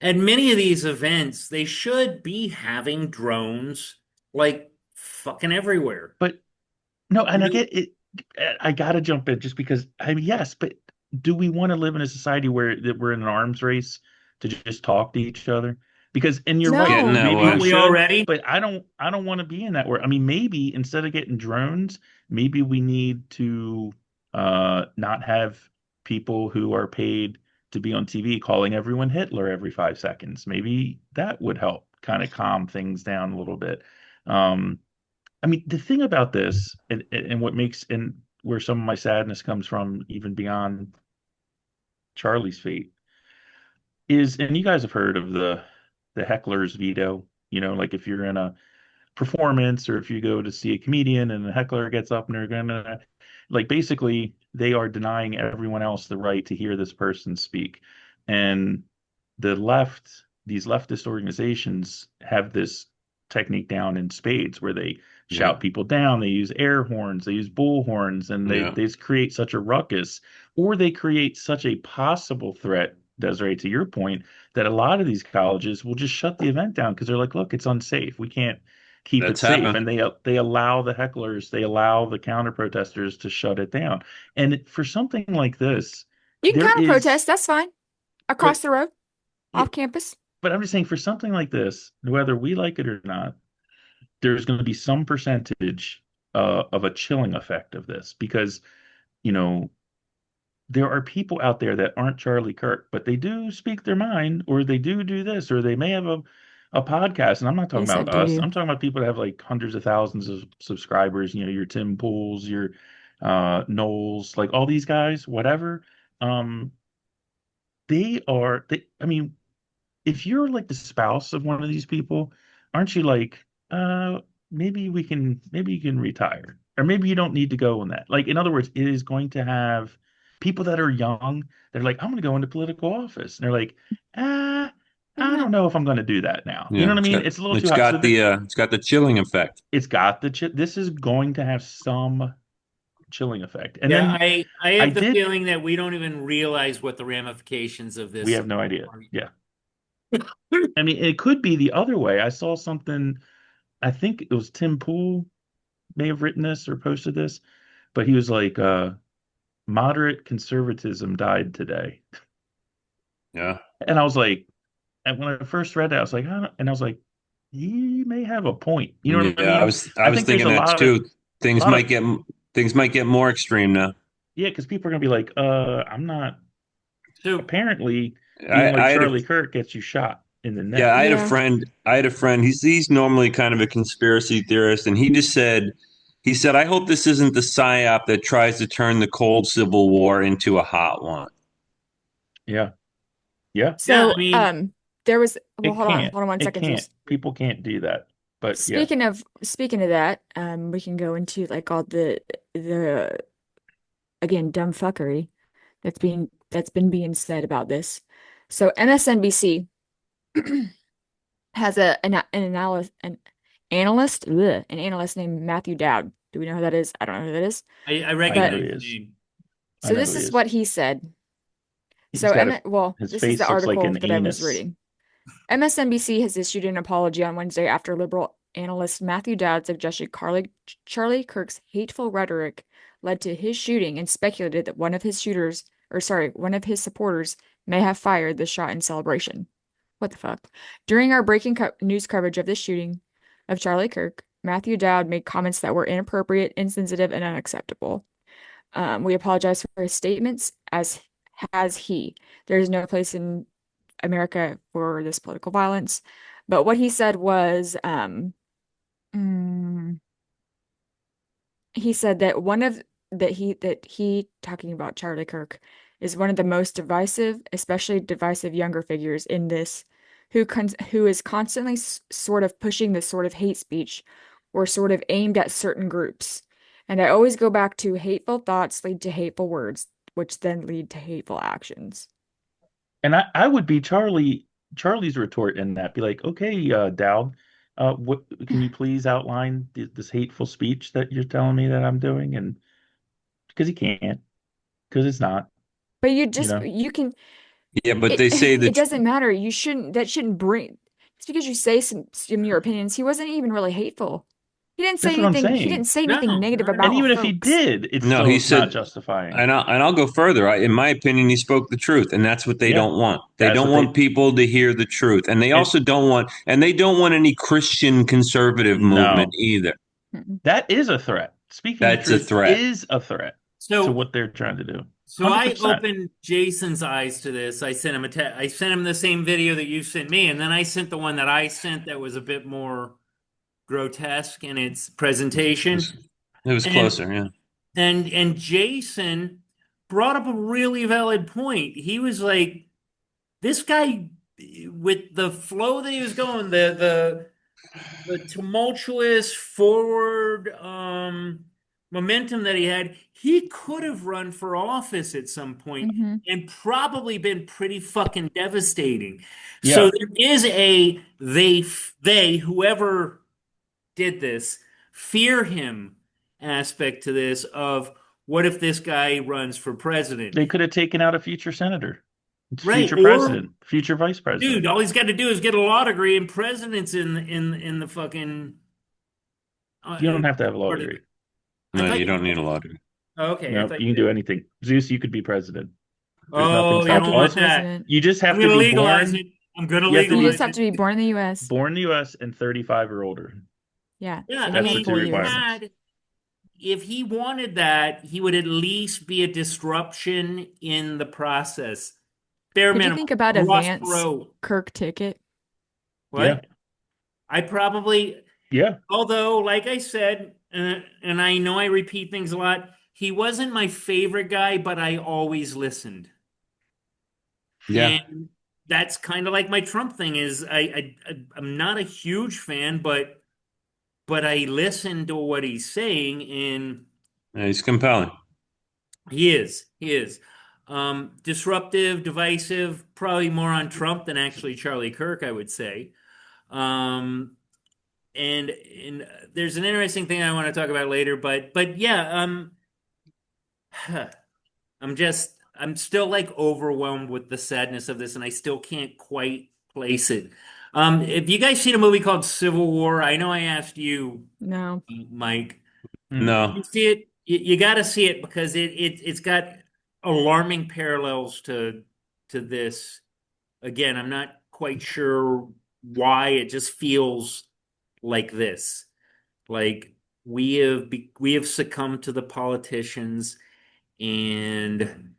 at many of these events, they should be having drones like fucking everywhere. But no, You and I know, get it. I got to jump in just because I mean, yes, but do we want to live in a society where that we're in an arms race to just talk to each other? Because, and you're right, Getting No. that maybe aren't we way. we should, already? but I don't want to be in that world. I mean, maybe instead of getting drones, maybe we need to not have people who are paid to be on TV calling everyone Hitler every 5 seconds. Maybe that would help kind of calm things down a little bit. Um, I mean, the thing about this, and what makes, and where some of my sadness comes from, even beyond Charlie's fate, is, and you guys have heard of the heckler's veto. Like if you're in a performance or if you go to see a comedian and the heckler gets up and they're gonna, like, basically they are denying everyone else the right to hear this person speak. And these leftist organizations have this technique down in spades where they Yeah, shout people down, they use air horns, they use bull horns, and yeah, they just create such a ruckus, or they create such a possible threat, Desiree, to your point, that a lot of these colleges will just shut the event down because they're like, look, it's unsafe. We can't keep it that's safe. happened. And they allow the hecklers, they allow the counter protesters to shut it down. And for something like this, You can there counter is, protest, that's fine. Across but the road, yeah, off campus. but I'm just saying for something like this, whether we like it or not, there's going to be some percentage of a chilling effect of this because, you know, there are people out there that aren't Charlie Kirk, but they do speak their mind, or they do this, or they may have a podcast. And I'm not talking Yes, I about us. do. I'm talking about people that have like hundreds of thousands of subscribers. Your Tim Pools, your Knowles, like all these guys, whatever. Um, I mean, if you're like the spouse of one of these people, aren't you like, maybe you can retire, or maybe you don't need to go in that. Like, in other words, it is going to have people that are young. They're like, I'm going to go into political office, and they're like, ah, I No. don't know if I'm going to do that now. You know Yeah, what I mean? It's a little too it's hot. got it's got the chilling effect. It's got this is going to have some chilling effect. And Yeah, then I I have the did. feeling that we don't even realize what the ramifications of We this have no idea. are. Yeah. I mean, it could be the other way. I saw something. I think it was Tim Pool may have written this or posted this, but he was like, moderate conservatism died today. Yeah, And I was like, and when I first read that, I was like, and I was like, he may have a point. You know what I Yeah, I mean? was I I was think there's a thinking that lot of too. Things lot might of get things might get more extreme now. yeah, because people are gonna be like, I'm not. So Apparently, being like I had a Charlie Kirk gets you shot in the Yeah, neck. I had a Yeah. friend. I had a friend. He's normally kind of a conspiracy theorist, and he said, "I hope this isn't the psyop that tries to turn the cold Civil War into a hot one." Yeah, yeah. yeah, I So, mean, there was, well, It hold on, can't. hold on one It second, can't. Zeus. People can't do that. But yeah, Speaking of that, we can go into like all the again dumb fuckery that's been said about this. So MSNBC has an analyst named Matthew Dowd. Do we know who that is? I don't know who that is. I I know But who recognize he the is. name. I so know this who he is is. what he said. He's So got a well, his this is the face looks like article an that I was anus. reading. MSNBC has issued an apology on Wednesday after liberal analyst Matthew Dowd suggested Charlie Kirk's hateful rhetoric led to his shooting and speculated that one of his supporters may have fired the shot in celebration. What the fuck? During our breaking news coverage of the shooting of Charlie Kirk, Matthew Dowd made comments that were inappropriate, insensitive, and unacceptable. We apologize for his statements, as has he. There is no place in America for this political violence. But what he said was, mm, he said that he talking about Charlie Kirk is one of the most divisive, especially divisive younger figures in this, who is constantly sort of pushing this sort of hate speech or sort of aimed at certain groups. And I always go back to hateful thoughts lead to hateful words, which then lead to hateful actions. And I would be Charlie's retort in that, be like, okay, Dowd, what can you please outline this hateful speech that you're telling me that I'm doing? And because he can't, because it's not, But you know. you can Yeah, but it they say it that. doesn't matter. That shouldn't bring just because you say some of your opinions. He wasn't even really hateful. That's what I'm He didn't saying. say anything No, negative not at And all. even about if he folks. did, it's No, he still not said, justifying. and I'll go further. In my opinion, he spoke the truth, and that's what they Yeah, don't want. They that's don't what want they. people to hear the truth, and And they don't want any Christian conservative movement no, either. Mm-mm. that is a threat. Speaking the That's a truth threat. is a threat to So what they're trying to do. so I 100%. opened Jason's eyes to this. I sent him the same video that you sent me, and then I sent the one that I sent that was a bit more grotesque in its It was, presentation. it was And closer, yeah. and Jason brought up a really valid point. He was like, this guy with the flow that he was going, the tumultuous forward momentum that he had, he could have run for office at some point Hmm. and probably been pretty fucking devastating. So Yeah, there is they whoever did this fear him aspect to this of what if this guy runs for president? they could have taken out a future senator, Right. future Or president, future vice dude, president. all he's got to do is get a law degree and president's in the fucking You don't have to have a law part of degree. it. I No, thought you you don't did. need a lottery. Oh, okay, I No, thought you you can do did. anything. Zeus, you could be president. There's nothing Oh, you I stopping. don't could be want Also, that. president. you just I'm have to gonna be legalize born. it. I'm gonna You have to You be just legalize have it. to be born in the US. born in the U.S. and 35 or older. Yeah. Yeah, So I he That's has the mean, two 4 he years. requirements. had, if he wanted that, he would at least be a disruption in the process. Bare Could you minimum. think about a Ross Vance Perot. Kirk ticket? Yeah, What? I probably, yeah. although, like I said, and I know I repeat things a lot, he wasn't my favorite guy, but I always listened. Yeah. And that's kind of like my Trump thing is I'm not a huge fan, but I listen to what he's saying, and Yeah, he's compelling. he is disruptive, divisive, probably more on Trump than actually Charlie Kirk, I would say. Um, and there's an interesting thing I want to talk about later, but yeah, I'm still like overwhelmed with the sadness of this, and I still can't quite place it. Have you guys seen a movie called Civil War? I know I asked you, No. Mike. Mm. You No. see it? You got to see it because it's got alarming parallels to this. Again, I'm not quite sure why. It just feels like this. Like we have succumbed to the politicians, and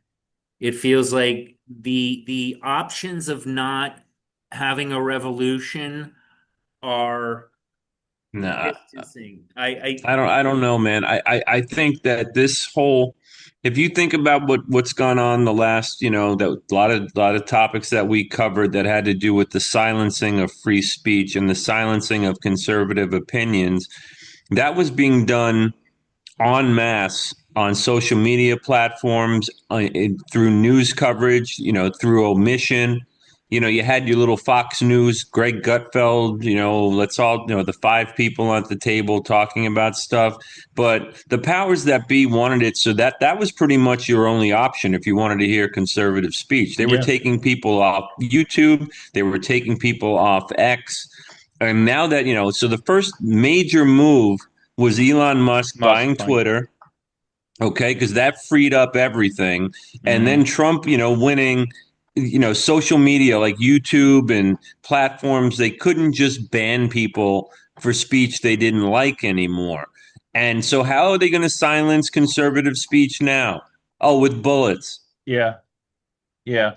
it feels like the options of not having a revolution are Nah, distancing. I don't know, man. I think that this whole, if you think about what's gone on the last, that lot of topics that we covered that had to do with the silencing of free speech and the silencing of conservative opinions, that was being done en masse on social media platforms, through news coverage, through omission. You had your little Fox News, Greg Gutfeld, let's all, the five people at the table talking about stuff. But the powers that be wanted it so that was pretty much your only option if you wanted to hear conservative speech. They were Yeah. taking people off YouTube, they were taking people off X. And now that, so the first major move was Elon Musk Musk buying buying. Twitter. Okay, because that freed up everything. And then Mhm. Trump, winning, social media like YouTube and platforms, they couldn't just ban people for speech they didn't like anymore. And so, how are they going to silence conservative speech now? Oh, with bullets, Yeah. Yeah.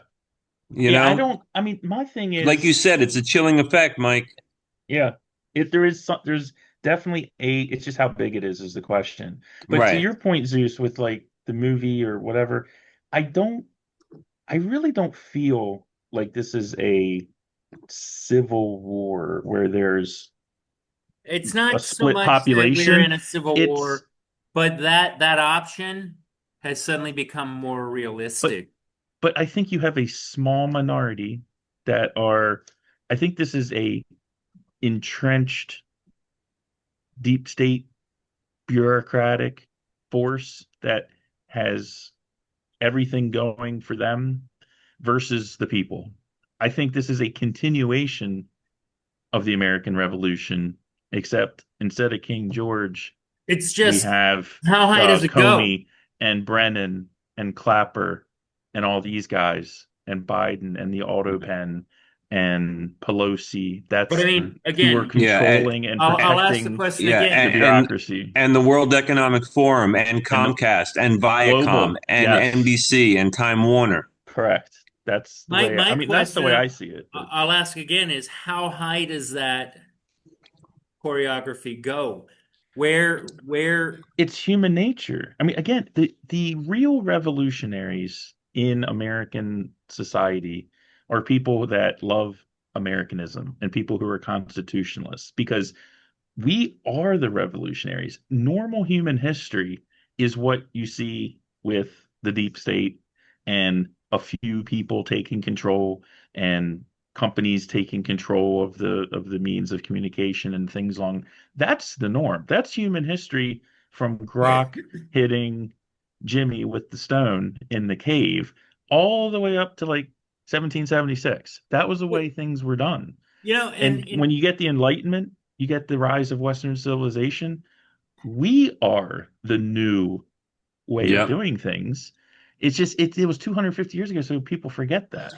you Yeah. know? I mean, my thing Like you is, said, it's a chilling effect, Mike. yeah, if there is there's definitely it's just how big it is the question. But to Right. your point, Zeus, with like the movie or whatever, I don't, I really don't feel like this is a civil war where there's It's a not so split much that we're population. in a civil It's, war, but that option has suddenly become more but realistic. I think you have a small minority that are, I think this is a entrenched deep state bureaucratic force that has everything going for them versus the people. I think this is a continuation of the American Revolution, except instead of King George, It's we just have how high does it go? Comey and Brennan and Clapper and all these guys and Biden and the auto pen and Pelosi. But I That's mean, who are again, Yeah. controlling and I'll ask the protecting question Yeah, again. the and bureaucracy and the World Economic Forum and and the Comcast and Viacom global. and Yes, NBC and Time Warner. correct. That's the way, I My mean, that's the way question I see it. But I'll ask again is how high does that choreography go? Where it's human nature. I mean, again, the real revolutionaries in American society are people that love Americanism and people who are constitutionalists because we are the revolutionaries. Normal human history is what you see with the deep state and a few people taking control and companies taking control of the means of communication and things along. That's the norm. That's human history from Grok hitting Jimmy with the stone in the cave all the way up to like 1776. That was the way things were done. And when and you get the Enlightenment, you get the rise of Western civilization. We are the new way of Yep. doing things. It's just it was 250 years ago, so people forget that.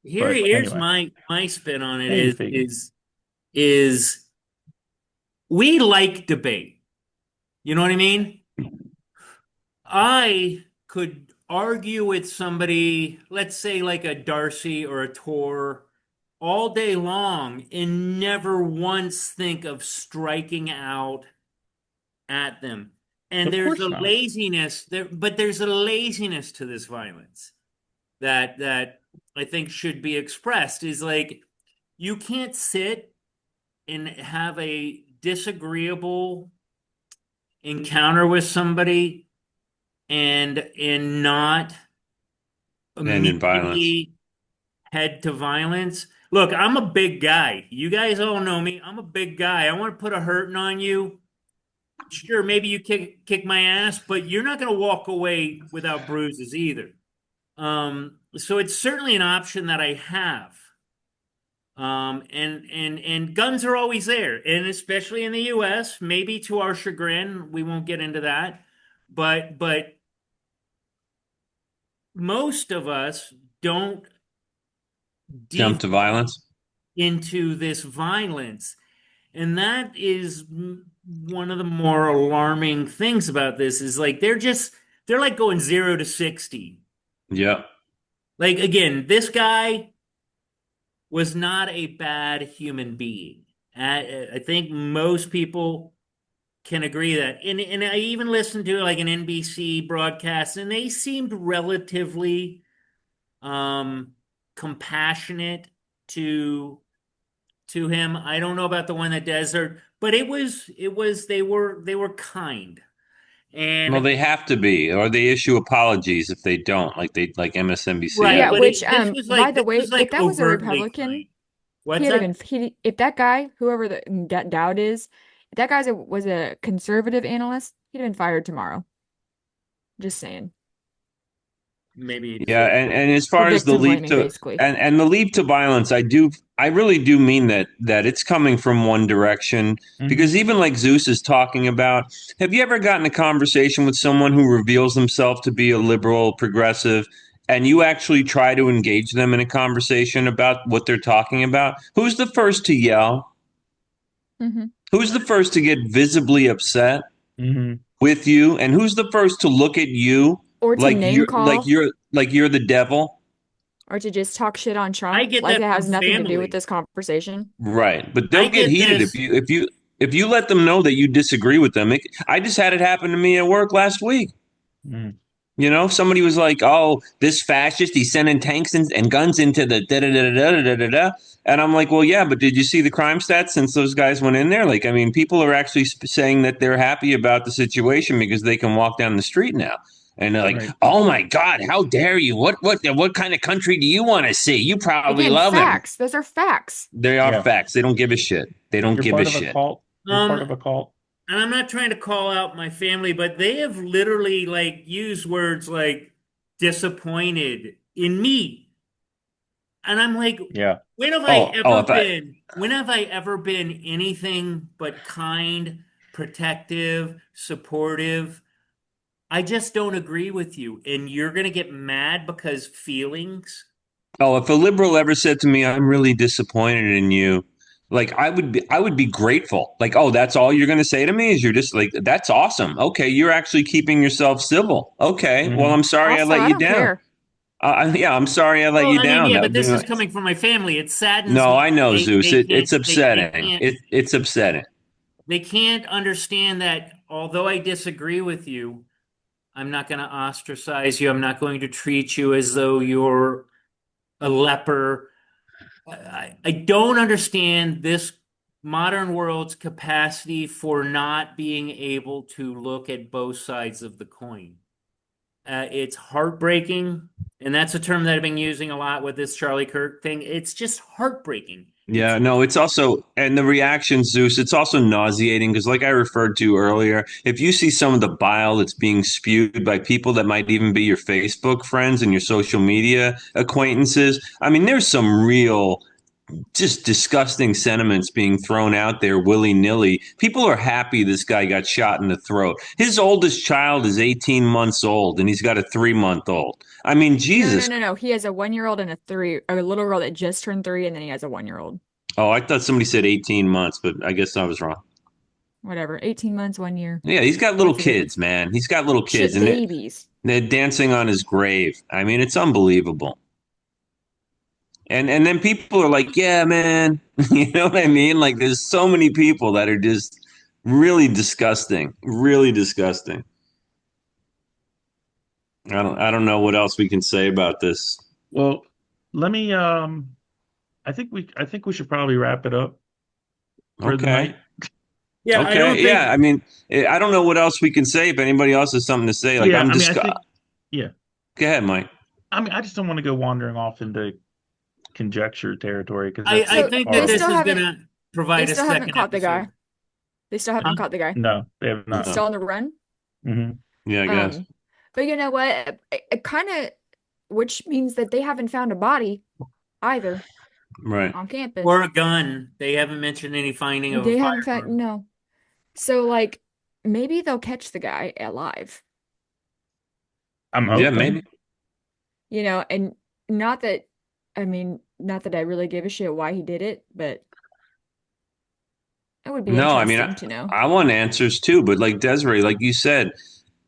But here's anyway, my spin on it hey, Figgy. is we like debate. You know what I mean? I could argue with somebody, let's say like a Darcy or a Tor, all day long and never once think of striking out at them. And Of there's a course not. laziness there, but there's a laziness to this violence that I think should be expressed is like you can't sit and have a disagreeable encounter with somebody and not And in violence. immediately head to violence. Look, I'm a big guy. You guys all know me. I'm a big guy. I want to put a hurting on you. Sure, maybe you kick my ass, but you're not going to walk away without bruises either. So it's certainly an option that I have. And guns are always there, and especially in the U.S., maybe to our chagrin, we won't get into that. But most of us don't Jump default to violence. into this violence. And that is one of the more alarming things about this is like they're like going 0 to 60. Yeah. Like again, this guy was not a bad human being. I think most people can agree that. And I even listened to like an NBC broadcast, and they seemed relatively compassionate to him. I don't know about the one at Desert, but they were kind. Well, And they have to be, or they issue apologies if they don't, like MSNBC right, Yeah, has. but which this by the way, was if like that was a overtly Republican, kind. What's that? if that guy, whoever the Dowd is, if that guy was a conservative analyst, he'd have been fired tomorrow. Just saying. Maybe Yeah, and as For far as the victim leap blaming, to basically. and the leap to violence, I really do mean that it's coming from one direction because even like Zeus is talking about, have you ever gotten a conversation with someone who reveals themselves to be a liberal, progressive, and you actually try to engage them in a conversation about what they're talking about? Who's the first to yell? Hmm. Who's the first to get visibly upset Mm-hmm. with you? And who's the first to look at you Or to like name call, you're the devil? or to just talk shit on I Trump, get like that it from has nothing to do with family. this conversation. Right, but I they'll get get heated this. if you let them know that you disagree with them. I just had it happen to me at work last week. Mm-hmm. You know, somebody was like, "Oh, this fascist, he's sending tanks and guns into the da da da da da da da da." And I'm like, "Well, yeah, but did you see the crime stats since those guys went in there? Like, I mean, people are actually saying that they're happy about the situation because they can walk down the street now." And they're like, Right. "Oh my God, how dare you? What kind of country do you want to see? You probably Again, love him." facts. Those are facts. They are Yeah. facts. They don't give a shit. They don't You're give a part of a shit. cult. You're part Um, of a cult. and I'm not trying to call out my family, but they have literally like used words like disappointed in me. And I'm like, Yeah. If I when have I ever been anything but kind, protective, supportive? I just don't agree with you. And you're going to get mad because feelings. if a liberal ever said to me, "I'm really disappointed in you," like I would be grateful. Like, oh, that's all you're going to say to me is you're just like, that's awesome. Okay, you're actually keeping yourself civil. Okay, well, Mm-hmm. I'm sorry I Also, let I you don't down. care. Yeah, I'm sorry I let Well, you I mean, down. yeah, That but would be this is my, coming from my family. It saddens no, me. I know, Zeus. It's They upsetting. can't It's upsetting. they can't understand that although I disagree with you, I'm not going to ostracize you. I'm not going to treat you as though you're a leper. I don't understand this modern world's capacity for not being able to look at both sides of the coin. It's heartbreaking, and that's a term that I've been using a lot with this Charlie Kirk thing. It's just heartbreaking. Yeah, no, it's also, and the reaction, Zeus, it's also nauseating because, like I referred to earlier, if you see some of the bile that's being spewed by people that might even be your Facebook friends and your social media acquaintances, I mean, there's some real just disgusting sentiments being thrown out there willy nilly. People are happy this guy got shot in the throat. His oldest child is 18 months old and he's got a 3-month old. I mean, No, no, Jesus. no, no. He has a 1-year-old and a little girl that just turned 3, and then he has a 1-year-old. Oh, I thought somebody said 18 months, but I guess I was wrong. Whatever. 18 months, 1 year. Yeah, he's got little What's the kids, difference? man. He's got little kids, Shit, and babies. they're dancing on his grave. I mean, it's unbelievable. And then people are like, "Yeah, man," you know what I mean? Like, there's so many people that are just really disgusting, really disgusting. I don't know what else we can say about this. Well, let me I think we should probably wrap it up for the Okay. night. Yeah, I don't Okay. Yeah. I think. mean, I don't know what else we can say. If anybody else has something to say, like Yeah, I'm I mean, just. I think yeah. Go ahead, Mike. I mean, I just don't want to go wandering off into conjecture territory because I So that's think that they horrible. this still is going haven't to they provide a still haven't second caught the episode. guy. They still Huh? haven't caught the guy. No, they have He's not. still on the run. Hmm. Yeah, I guess. But you know what? It kind of, which means that they haven't found a body either Right. on campus. Or a gun. They haven't mentioned any finding of a They haven't found, firearm. no. So like maybe they'll catch the guy alive, I'm Yeah, hoping. maybe. and not that, I mean, not that I really give a shit why he did it, but it would be No, I mean, interesting to know. I want answers too, but like Desiree, like you said,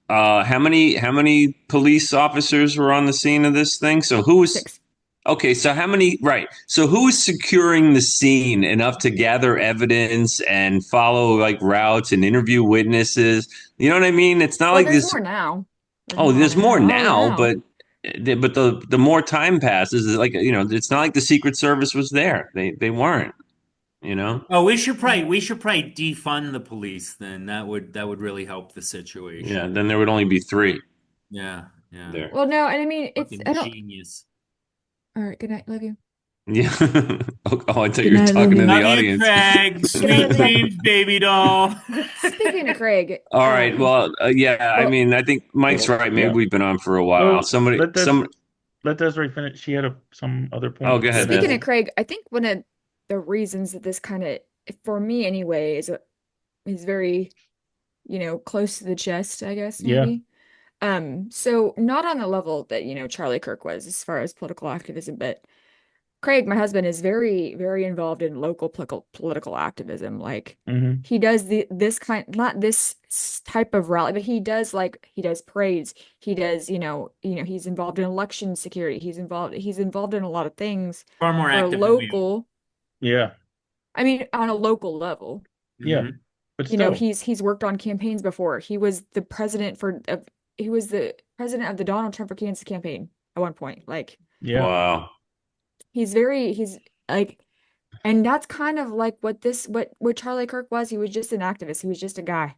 how many police officers were on the scene of this thing? So who was 6. okay? So how many? Right. So who was securing the scene enough to gather evidence and follow like routes and interview witnesses? You know what I mean? It's not Well, like there's this. more now. There's Oh, more there's more now. now, Now. but the more time passes, like it's not like the Secret Service was there. They weren't. You know. Oh, Mm. we should probably defund the police then. That would really help the Yeah. situation. Then there would only be three Yeah, yeah. there. Well, no, and I mean, Fucking I don't. genius. All right, good night. Love you. Yeah. Oh, I thought Good you were night. Love talking to you. the Love you, audience. Craig. Good night, Sweet everybody. dreams, baby doll. Speaking of Craig, All right. Well, yeah. I well, mean, I think Mike's So right. Maybe yeah. we've been on for a while. So Somebody, some. let Desiree finish. She had some other Oh, point go ahead, that speaking Des. of Craig, I think one of the reasons that this kind of, for me anyway, is very, close to the chest, I guess, yeah. maybe. So not on the level that, Charlie Kirk was as far as political activism, but Craig, my husband, is very, very involved in local political activism. Like Hmm. he does this kind, not this type of rally, but he does parades. He does, he's involved in election security. He's involved in a lot of things Far more for active than we local, Yeah. I mean, on a local level. are. Yeah. But You know, still. he's worked on campaigns before. He was the president of the Donald Trump for Kansas campaign at one point. Like Yeah. Wow. he's like, and that's kind of like what Charlie Kirk was. He was just an activist. He was just a guy,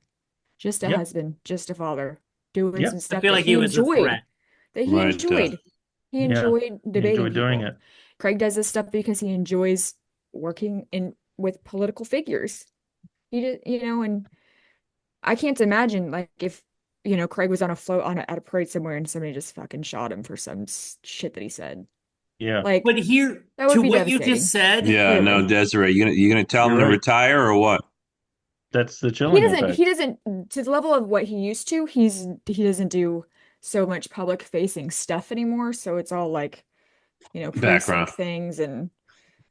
just a Yeah. husband, just a father, doing Yeah. some I stuff feel like he was a threat. that he Right. enjoyed. He Yeah. enjoyed You enjoy debating doing people. it. Craig does this stuff because he enjoys working in with political figures. He did, and I can't imagine like if, Craig was on a float at a parade somewhere and somebody just fucking shot him for some shit that he said. Yeah. Like But here, that would to be what you just devastating, said, Yeah. No, clearly. Desiree, you gonna tell You're him to right. retire or what? That's the He chilling doesn't he effect. doesn't to the level of what he used to, he doesn't do so much public facing stuff anymore. So it's all like, Background. precinct things and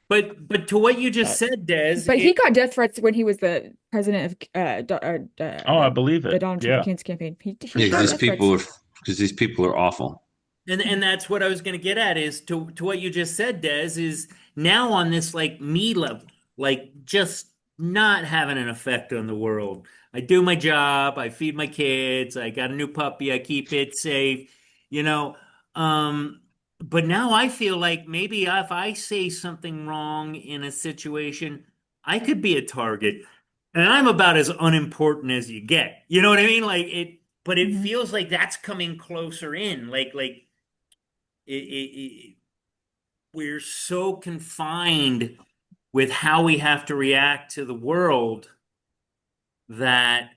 but to what you just Uh, said, Des, but he got death threats when he was the president of oh, I believe the it. Donald Trump Yeah. campaign campaign. He Yeah, got because death threats. these people are awful. and that's what I was going to get at is to what you just said, Des, is now on this like me level, like just not having an effect on the world. I do my job, I feed my kids, I got a new puppy, I keep it safe, you know. Um, but now I feel like maybe if I say something wrong in a situation, I could be a target. And I'm about as unimportant as you get. You know what I mean? Like it, but it Mhm. feels like that's coming closer in. Like we're so confined with how we have to react to the world that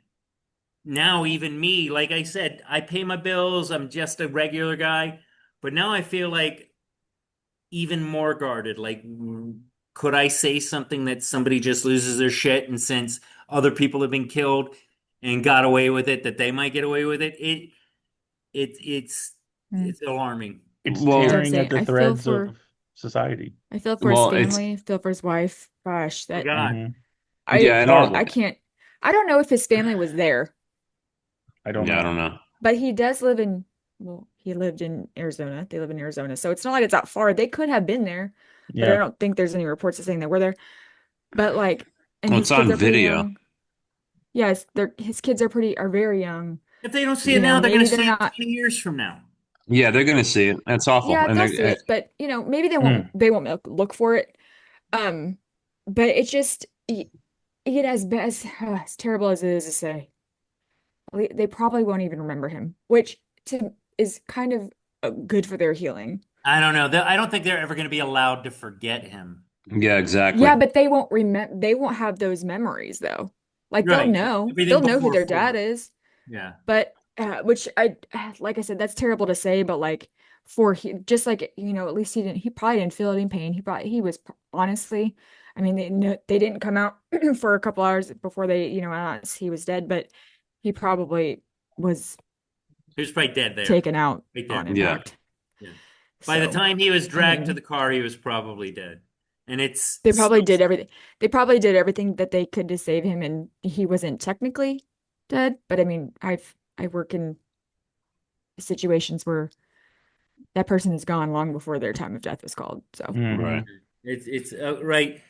now even me, like I said, I pay my bills, I'm just a regular guy, but now I feel like even more guarded. Like, could I say something that somebody just loses their shit, and since other people have been killed and got away with it, that they might get away with it? It it's Mm. it's alarming. It's It's Well, tearing at devastating. the threads of society. I feel for his well, it's family, I feel for his wife. Gosh, Oh that God. Hmm. I yeah, and Horrible. I can't I don't know if his family was there, I don't yeah, I know. don't know. but he does live in, well, he lived in Arizona. They live in Arizona. So it's not like it's that far. They could have been there, but I Yeah. don't think there's any reports of saying they were there. But like, and Well, his it's kids on are pretty video. young. Yes, his kids are very young. If they don't see it now, they're going Maybe to they're see it not. 20 years from now. Yeah, they're gonna see it. That's awful. Yeah, And they'll see they're it, but maybe Mm. they won't look for it. But it's just it as terrible as it is to say, they probably won't even remember him, which is kind of good for their healing. I don't know. I don't think they're ever going to be allowed to forget him. yeah, exactly. Yeah, but they won't remember. They won't have those memories though. Like Right. they'll Everything know who before their 40. dad is. Yeah. But which like I said, that's terrible to say. But like just like at least he probably didn't feel any pain. He was honestly. I mean, they didn't come out for a couple hours before they announced he was dead, but he probably was He was probably dead there. taken out Right on there. Yeah. impact. Yeah. By the So, time he was dragged to mean- the car, he was probably dead. And it's they probably did everything. They probably did everything that they could to save him, and he wasn't technically dead. But I mean, I work in situations where that person is gone long before their time of death was called. So Mhm. Right. It's right.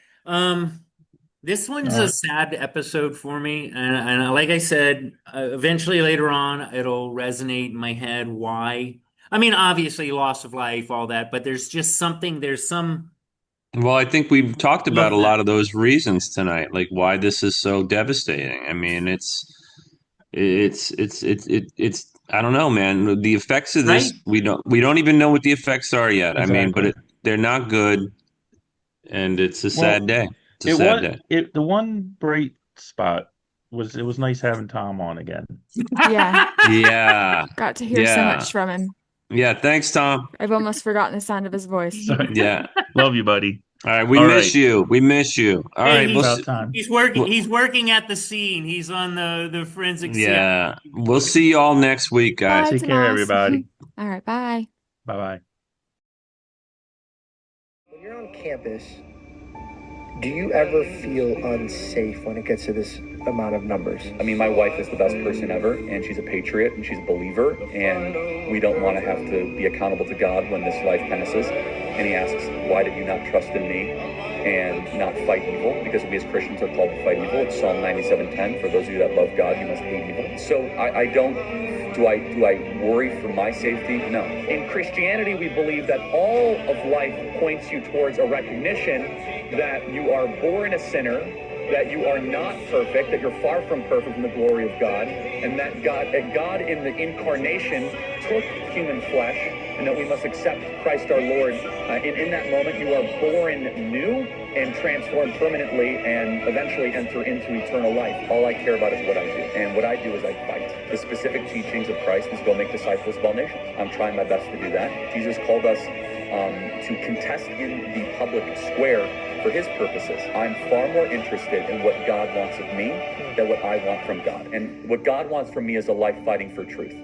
This one's All a right. sad episode for me, and like I said, eventually later on it'll resonate in my head. Why? I mean, obviously loss of life, all that, but there's just something. There's some Well, I think we've talked about love a that. lot of those reasons tonight, like why this is so devastating. I mean, it's I don't know, man. The effects of this, Right? we don't even know what the effects are yet. I mean, but Exactly. they're not good, and it's a sad Well, day. It's a it sad was day. the one bright spot was it was nice having Tom on again. yeah, Yeah, got to hear so yeah, much from him. yeah. Thanks, Tom. I've almost forgotten the sound of his voice. Sorry. Yeah. Love you, buddy. All right, we All miss right. you. We miss you. All Hey, right, we'll About see, time. he's working. well, He's working at the scene. He's on the forensic yeah. CI. We'll see you all next week, guys. Bye, Take care, Tomas. everybody. All right, bye. Bye bye. When you're on campus, do you ever feel unsafe when it gets to this amount of numbers? I mean, my wife is the best person ever, and she's a patriot, and she's a believer, and we don't want to have to be accountable to God when this life passes. And he asks, why did you not trust in me and not fight evil? Because we as Christians are called to fight evil. It's Psalm 97:10. For those of you that love God, you must hate evil. So I don't, do I worry for my safety? No. In Christianity, we believe that all of life points you towards a recognition that you are born a sinner, that you are not perfect, that you're far from perfect in the glory of God, and that God in the incarnation took human flesh, and that we must accept Christ our Lord. In that moment, you are born new and transformed permanently and eventually enter into eternal life. All I care about is what I do. And what I do is I fight. The specific teachings of Christ is go make disciples of all nations. I'm trying my best to do that. Jesus called us to contest in the public square for his purposes. I'm far more interested in what God wants of me than what I want from God. And what God wants from me is a life fighting for truth.